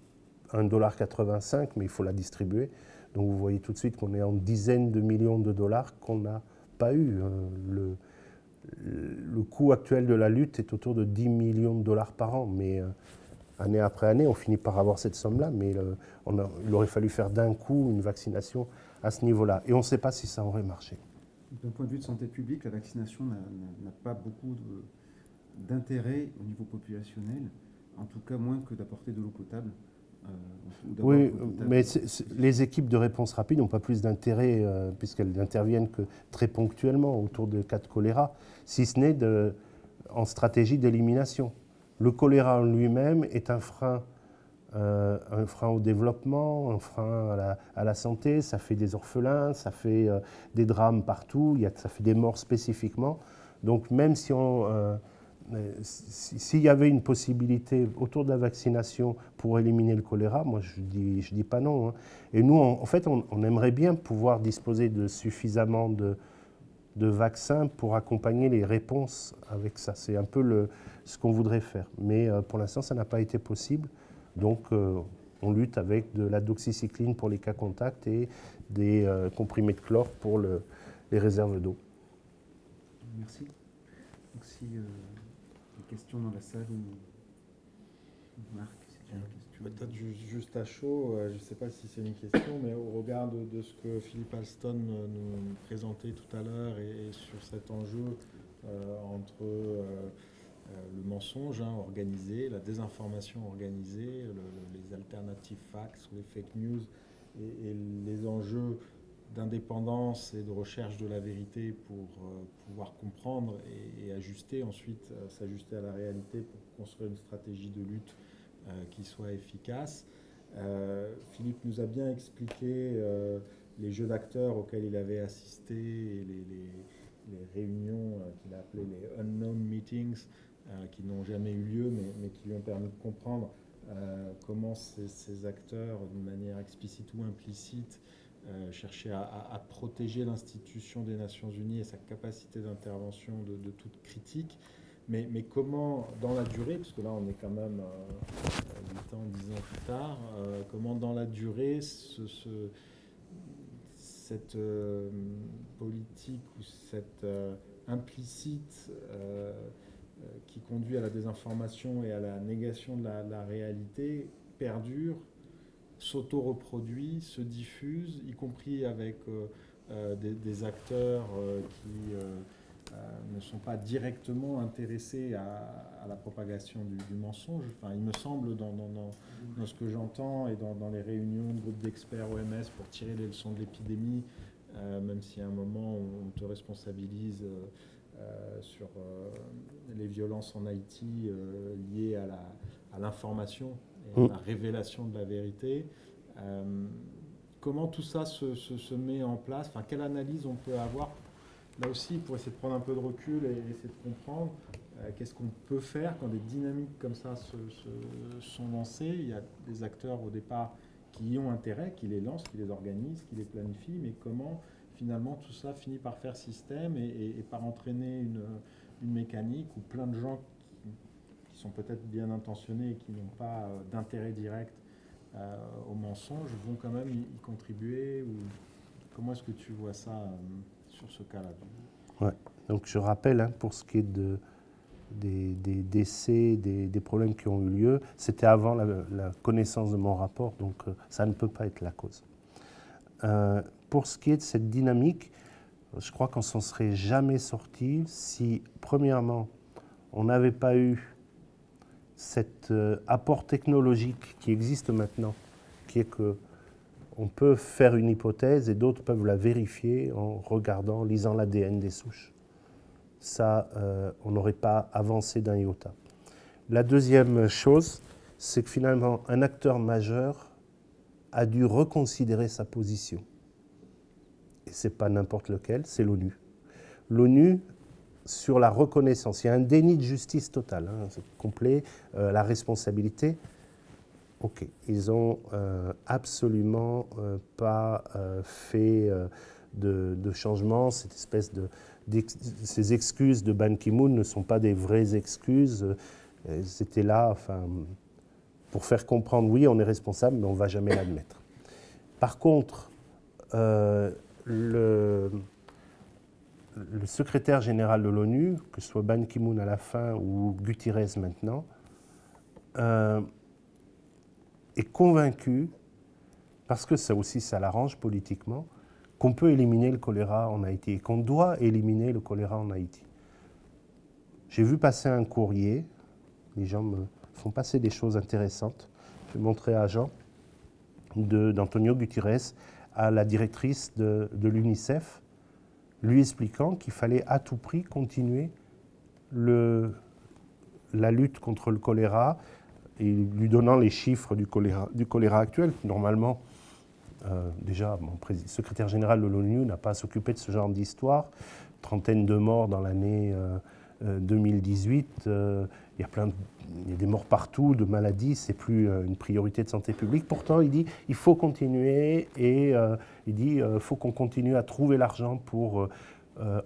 1,85 $, mais il faut la distribuer. Donc vous voyez tout de suite qu'on est en dizaines de millions de dollars qu'on n'a pas eu. Le coût actuel de la lutte est autour de 10 millions de dollars par an, mais année après année, on finit par avoir cette somme-là, mais il aurait fallu faire d'un coup une vaccination à ce niveau-là. Et on ne sait pas si ça aurait marché. D'un point de vue de santé publique, la vaccination n'a pas beaucoup d'intérêt au niveau populationnel, en tout cas moins que d'apporter de l'eau potable. Oui, mais les équipes de réponse rapide n'ont pas plus d'intérêt puisqu'elles n'interviennent que très ponctuellement autour de cas de choléra, si ce n'est en stratégie d'élimination. Le choléra en lui-même est un frein au développement, un frein à la santé, ça fait des orphelins, ça fait des drames partout, ça fait des morts spécifiquement. Donc même si s'il y avait une possibilité autour de la vaccination pour éliminer le choléra, moi je dis pas non. Hein. Et nous, en fait, on aimerait bien pouvoir disposer de suffisamment de vaccins pour accompagner les réponses avec ça. C'est un peu ce qu'on voudrait faire. Mais pour l'instant, ça n'a pas été possible. Donc on lutte avec de la doxycycline pour les cas contacts et des comprimés de chlore pour les réserves d'eau. Merci. Donc si questions dans la salle ou Marc, si tu as une question. Peut-être juste à chaud, je ne sais pas si c'est une question, mais au regard de ce que Philippe Alston nous présentait tout à l'heure et sur cet enjeu entre le mensonge organisé, la désinformation organisée, les alternatives fax ou les fake news et les enjeux d'indépendance et de recherche de la vérité pour pouvoir comprendre et ajuster, ensuite s'ajuster à la réalité pour construire une stratégie de lutte qui soit efficace. Philippe nous a bien expliqué les jeux d'acteurs auxquels il avait assisté et les réunions qu'il a appelées les unknown meetings qui n'ont jamais eu lieu mais qui lui ont permis de comprendre comment ces acteurs, d'une manière explicite ou implicite, cherchaient à protéger l'institution des Nations Unies et sa capacité d'intervention de toute critique. Mais comment, dans la durée, parce que là on est quand même 8 ans, 10 ans plus tard, comment dans la durée cette politique ou cette implicite qui conduit à la désinformation et à la négation de la réalité perdure, s'auto-reproduit, se diffuse, y compris avec des acteurs qui ne sont pas directement intéressés à la propagation du mensonge. Enfin, il me semble, dans ce que j'entends et dans les réunions de groupes d'experts OMS pour tirer les leçons de l'épidémie, même si à un moment on te responsabilise sur les violences en Haïti liées à l'information et à la révélation de la vérité. Comment tout ça se met en place? Enfin, quelle analyse on peut avoir là aussi pour essayer de prendre un peu de recul et essayer de comprendre qu'est-ce qu'on peut faire quand des dynamiques comme ça sont lancées? Il y a des acteurs au départ qui y ont intérêt, qui les lancent, qui les organisent, qui les planifient, mais comment finalement tout ça finit par faire système et par entraîner une mécanique où plein de gens qui sont peut-être bien intentionnés et qui n'ont pas d'intérêt direct au mensonge vont quand même y contribuer? Ou comment est-ce que tu vois ça sur ce cas-là? Ouais. Donc je rappelle, hein, pour ce qui est des décès, des problèmes qui ont eu lieu, c'était avant la connaissance de mon rapport, donc ça ne peut pas être la cause. Pour ce qui est de cette dynamique, je crois qu'on s'en serait jamais sorti si, premièrement, on n'avait pas eu cet apport technologique qui existe maintenant, qui est que on peut faire une hypothèse et d'autres peuvent la vérifier en regardant, en lisant l'ADN des souches. Ça, on n'aurait pas avancé d'un iota. La deuxième chose, c'est que finalement, un acteur majeur a dû reconsidérer sa position. Et ce n'est pas n'importe lequel, c'est l'ONU. L'ONU, sur la reconnaissance, il y a un déni de justice total, hein, c'est complet, la responsabilité. Ok, ils n'ont absolument pas fait de changement. Cette espèce ces excuses de Ban Ki-moon ne sont pas des vraies excuses. C'était là, enfin, pour faire comprendre, oui, on est responsable, mais on ne va jamais l'admettre. Par contre, le secrétaire général de l'ONU, que ce soit Ban Ki-moon à la fin ou Guterres maintenant, est convaincu, parce que ça aussi, ça l'arrange politiquement, qu'on peut éliminer le choléra en Haïti et qu'on doit éliminer le choléra en Haïti. J'ai vu passer un courrier, les gens me font passer des choses intéressantes. Je vais montrer à Jean, d'Antonio Guterres à la directrice de l'UNICEF, lui expliquant qu'il fallait à tout prix continuer la lutte contre le choléra, et lui donnant les chiffres du choléra actuel. Normalement, déjà, mon secrétaire général de l'ONU n'a pas à s'occuper de ce genre d'histoire. Trentaine de morts dans l'année 2018. Il y a des morts partout, de maladies. Ce n'est plus une priorité de santé publique. Pourtant, il dit il faut continuer et il dit faut qu'on continue à trouver l'argent pour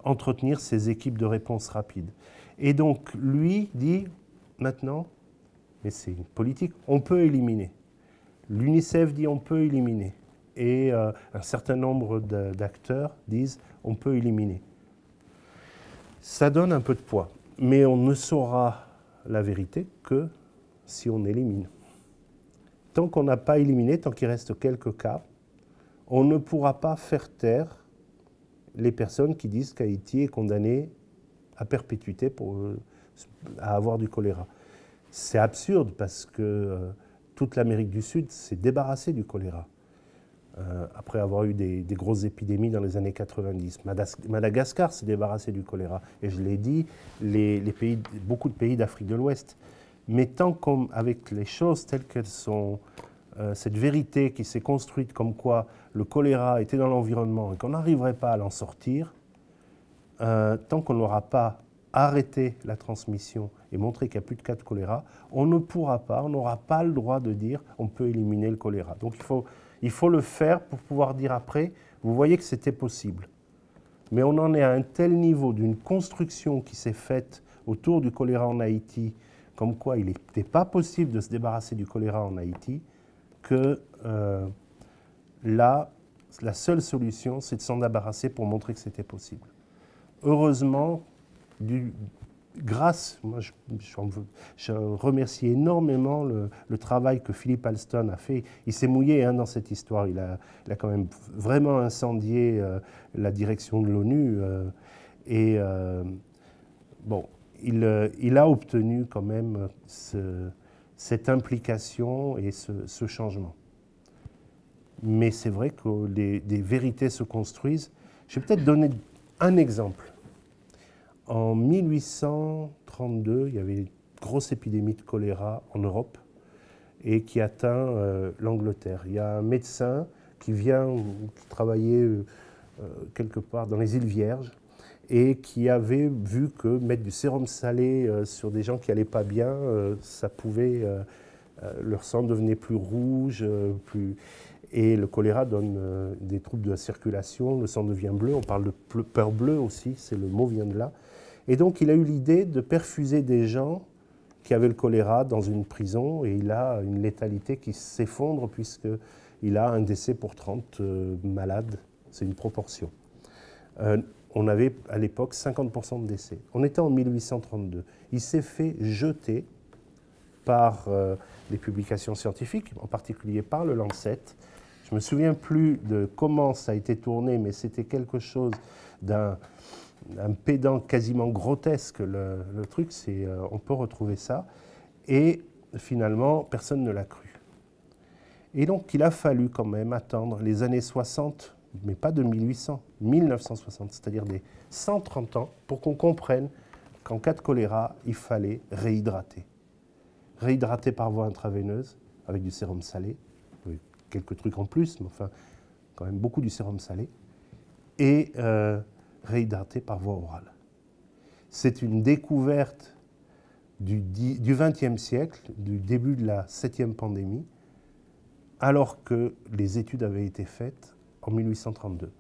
entretenir ces équipes de réponse rapide. Et donc, lui dit maintenant, mais c'est une politique, on peut éliminer. L'UNICEF dit on peut éliminer. Et un certain nombre d'acteurs disent on peut éliminer. Ça donne un peu de poids, mais on ne saura la vérité que si on élimine. Tant qu'on n'a pas éliminé, tant qu'il reste quelques cas, on ne pourra pas faire taire les personnes qui disent qu'Haïti est condamné à perpétuité à avoir du choléra. C'est absurde parce que toute l'Amérique du Sud s'est débarrassée du choléra. après avoir eu des grosses épidémies dans les années 90. Madagascar s'est débarrassé du choléra. Et je l'ai dit, beaucoup de pays d'Afrique de l'Ouest. Mais tant qu'avec les choses telles qu'elles sont, cette vérité qui s'est construite comme quoi le choléra était dans l'environnement et qu'on n'arriverait pas à l'en sortir, tant qu'on n'aura pas arrêté la transmission et montré qu'il n'y a plus de cas de choléra, on n'aura pas le droit de dire on peut éliminer le choléra. Donc il faut le faire pour pouvoir dire après, vous voyez que c'était possible. Mais on en est à un tel niveau d'une construction qui s'est faite autour du choléra en Haïti, comme quoi il n'était pas possible de se débarrasser du choléra en Haïti, que là, la seule solution, c'est de s'en débarrasser pour montrer que c'était possible. Heureusement, moi je remercie énormément le travail que Philippe Alston a fait. Il s'est mouillé dans cette histoire. Il a quand même vraiment incendié la direction de l'ONU. Bon, il a obtenu quand même cette implication et ce changement. Mais c'est vrai que des vérités se construisent. Je vais peut-être donner un exemple. En 1832, il y avait une grosse épidémie de choléra en Europe et qui atteint l'Angleterre. Il y a un médecin qui travaillait quelque part dans les îles Vierges et qui avait vu que mettre du sérum salé sur des gens qui n'allaient pas bien, ça pouvait... leur sang devenait plus rouge, et le choléra donne des troubles de la circulation, le sang devient bleu, on parle de peur bleue aussi, le mot vient de là. Et donc il a eu l'idée de perfuser des gens qui avaient le choléra dans une prison, et il a une létalité qui s'effondre puisqu'il a un décès pour 30 malades, c'est une proportion. On avait à l'époque 50% de décès. On était en 1832. Il s'est fait jeter par les publications scientifiques, en particulier par le Lancet. Je ne me souviens plus de comment ça a été tourné, mais c'était quelque chose d'un pédant quasiment grotesque, le truc, on peut retrouver ça. Et finalement, personne ne l'a cru. Et donc, il a fallu quand même attendre les années 60, mais pas de 1800, 1960, c'est-à-dire des 130 ans, pour qu'on comprenne qu'en cas de choléra, il fallait réhydrater. Réhydrater par voie intraveineuse, avec du sérum salé, quelques trucs en plus, mais enfin, quand même beaucoup du sérum salé, et réhydrater par voie orale. C'est une découverte du XXe siècle, du début de la 7e pandémie, alors que les études avaient été faites en 1832.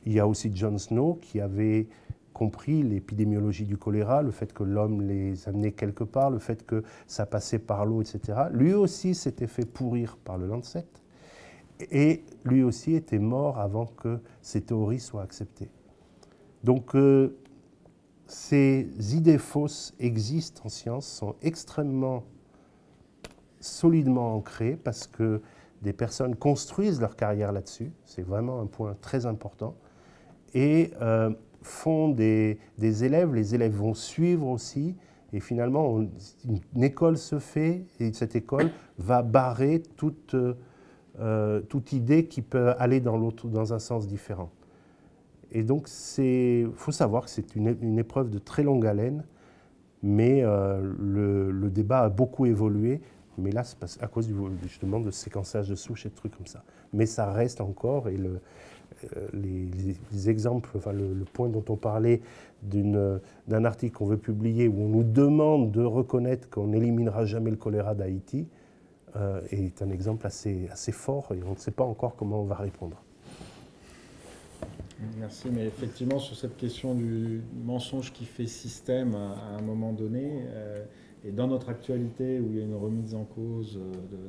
Il y a aussi John Snow qui avait compris l'épidémiologie du choléra, le fait que l'homme les amenait quelque part, le fait que ça passait par l'eau, etc. Lui aussi s'était fait pourrir par le Lancet, et lui aussi était mort avant que ces théories soient acceptées. Donc ces idées fausses existent en science, sont extrêmement solidement ancrées parce que des personnes construisent leur carrière là-dessus, c'est vraiment un point très important, et font des élèves, les élèves vont suivre aussi, et finalement une école se fait, et cette école va barrer toute idée qui peut aller dans un sens différent. Et donc il faut savoir que c'est une épreuve de très longue haleine, mais le débat a beaucoup évolué, mais là c'est à cause justement de séquençage de souches et de trucs comme ça. Mais ça reste encore, et les exemples, enfin le point dont on parlait d'un article qu'on veut publier où on nous demande de reconnaître qu'on n'éliminera jamais le choléra d'Haïti, est un exemple assez fort, et on ne sait pas encore comment on va répondre. Merci, mais effectivement sur cette question du mensonge qui fait système à un moment donné, et dans notre actualité où il y a une remise en cause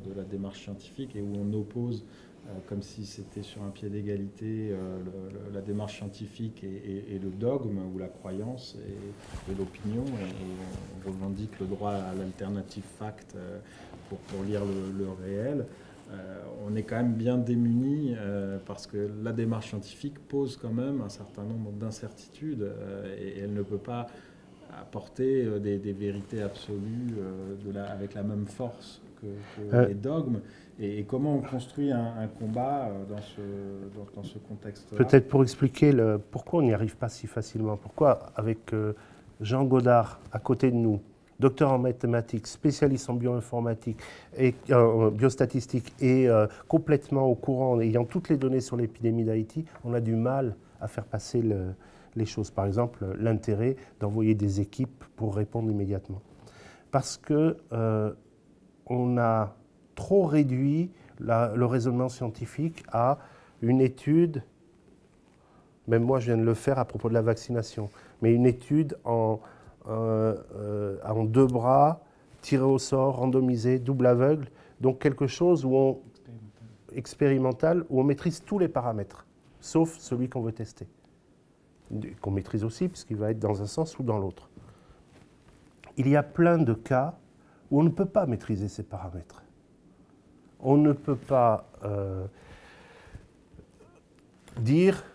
de la démarche scientifique et où on oppose comme si c'était sur un pied d'égalité la démarche scientifique et le dogme ou la croyance et l'opinion, et on revendique le droit à l'alternative fact pour lire le réel. On est quand même bien démunis parce que la démarche scientifique pose quand même un certain nombre d'incertitudes et elle ne peut pas apporter des vérités absolues avec la même force que les dogmes. Et comment on construit un combat dans ce contexte-là? Peut-être pour expliquer pourquoi on n'y arrive pas si facilement. Pourquoi, avec Jean Godard à côté de nous, docteur en mathématiques, spécialiste en bioinformatique et biostatistique et complètement au courant, ayant toutes les données sur l'épidémie d'Haïti, on a du mal à faire passer les choses. Par exemple, l'intérêt d'envoyer des équipes pour répondre immédiatement. Parce que on a trop réduit le raisonnement scientifique à une étude, même moi je viens de le faire à propos de la vaccination, mais une étude en 2 bras, tiré au sort, randomisé, double aveugle, donc quelque chose expérimental, où on maîtrise tous les paramètres, sauf celui qu'on veut tester, qu'on maîtrise aussi puisqu'il va être dans un sens ou dans l'autre. Il y a plein de cas où on ne peut pas maîtriser ces paramètres. On ne peut pas dire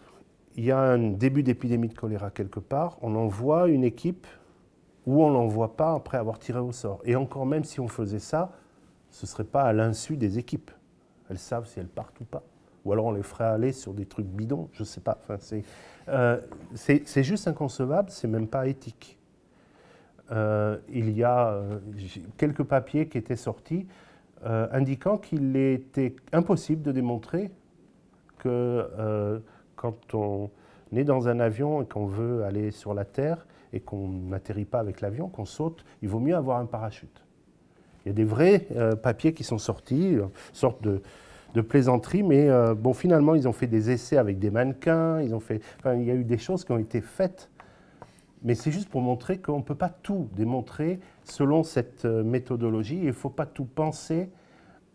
il y a un début d'épidémie de choléra quelque part, on envoie une équipe ou on ne l'envoie pas après avoir tiré au sort. Et encore même si on faisait ça, ce ne serait pas à l'insu des équipes. Elles savent si elles partent ou pas. Ou alors on les ferait aller sur des trucs bidons, je ne sais pas. Enfin, c'est juste inconcevable, c'est même pas éthique. Il y a quelques papiers qui étaient sortis indiquant qu'il était impossible de démontrer que quand on est dans un avion et qu'on veut aller sur la Terre et qu'on n'atterrit pas avec l'avion, qu'on saute, il vaut mieux avoir un parachute. Il y a des vrais papiers qui sont sortis, une sorte de plaisanterie, mais bon, finalement, ils ont fait des essais avec des mannequins, il y a eu des choses qui ont été faites. Mais c'est juste pour montrer qu'on ne peut pas tout démontrer selon cette méthodologie. Il ne faut pas tout penser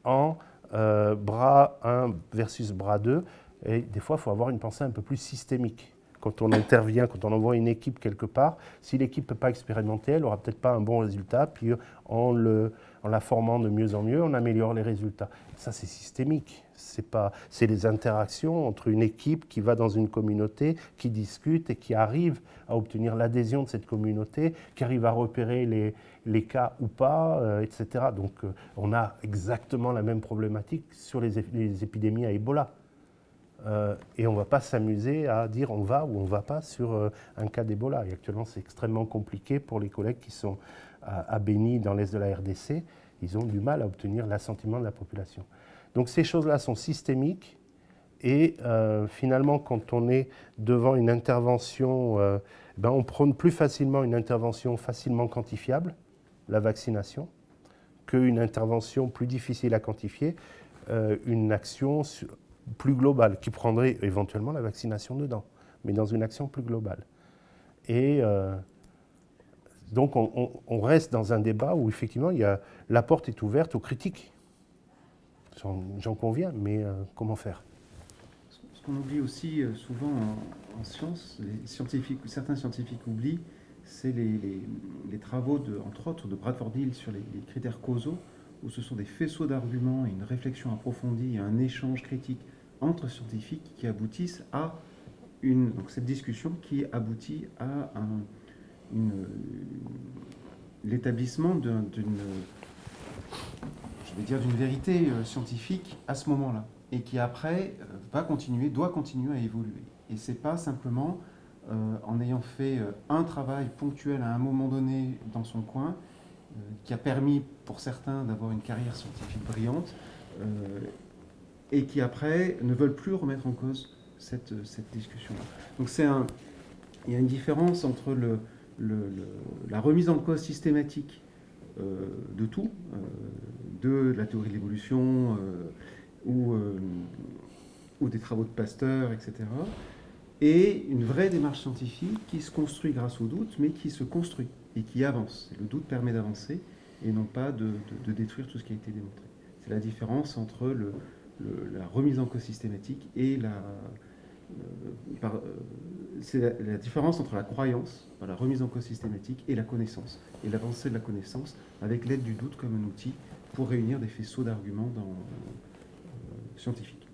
en bras 1 versus bras 2. Et des fois, il faut avoir une pensée un peu plus systémique. Quand on intervient, quand on envoie une équipe quelque part, si l'équipe ne peut pas expérimenter, elle n'aura peut-être pas un bon résultat. Puis en la formant de mieux en mieux, on améliore les résultats. Ça, c'est systémique. C'est les interactions entre une équipe qui va dans une communauté, qui discute et qui arrive à obtenir l'adhésion de cette communauté, qui arrive à repérer les cas ou pas, etc. Donc on a exactement la même problématique sur les épidémies à Ebola. Et on ne va pas s'amuser à dire on va ou on ne va pas sur un cas d'Ebola. Et actuellement, c'est extrêmement compliqué pour les collègues qui sont à Beni, dans l'est de la RDC. Ils ont du mal à obtenir l'assentiment de la population. Donc ces choses-là sont systémiques et finalement, quand on est devant une intervention, on prône plus facilement une intervention facilement quantifiable, la vaccination, qu'une intervention plus difficile à quantifier, une action plus globale, qui prendrait éventuellement la vaccination dedans, mais dans une action plus globale. Et donc on reste dans un débat où effectivement la porte est ouverte aux critiques. J'en conviens, mais comment faire? Ce qu'on oublie aussi souvent en sciences, certains scientifiques oublient, c'est les travaux, entre autres, de Bradford Hill sur les critères causaux, où ce sont des faisceaux d'arguments et une réflexion approfondie et un échange critique entre scientifiques qui aboutissent à donc cette discussion qui aboutit à l'établissement d'une vérité scientifique à ce moment-là, et qui après doit continuer à évoluer. Et c'est pas simplement en ayant fait un travail ponctuel à un moment donné dans son coin, qui a permis pour certains d'avoir une carrière scientifique brillante, et qui après ne veulent plus remettre en cause cette discussion-là. Donc il y a une différence entre la remise en cause systématique de tout, de la théorie de l'évolution ou des travaux de Pasteur, etc., et une vraie démarche scientifique qui se construit grâce au doute, mais qui se construit et qui avance. Le doute permet d'avancer et non pas de détruire tout ce qui a été démontré. C'est la différence entre la remise en cause systématique et c'est la différence entre la croyance, la remise en cause systématique, et la connaissance, et l'avancée de la connaissance avec l'aide du doute comme un outil pour réunir des faisceaux d'arguments scientifiques.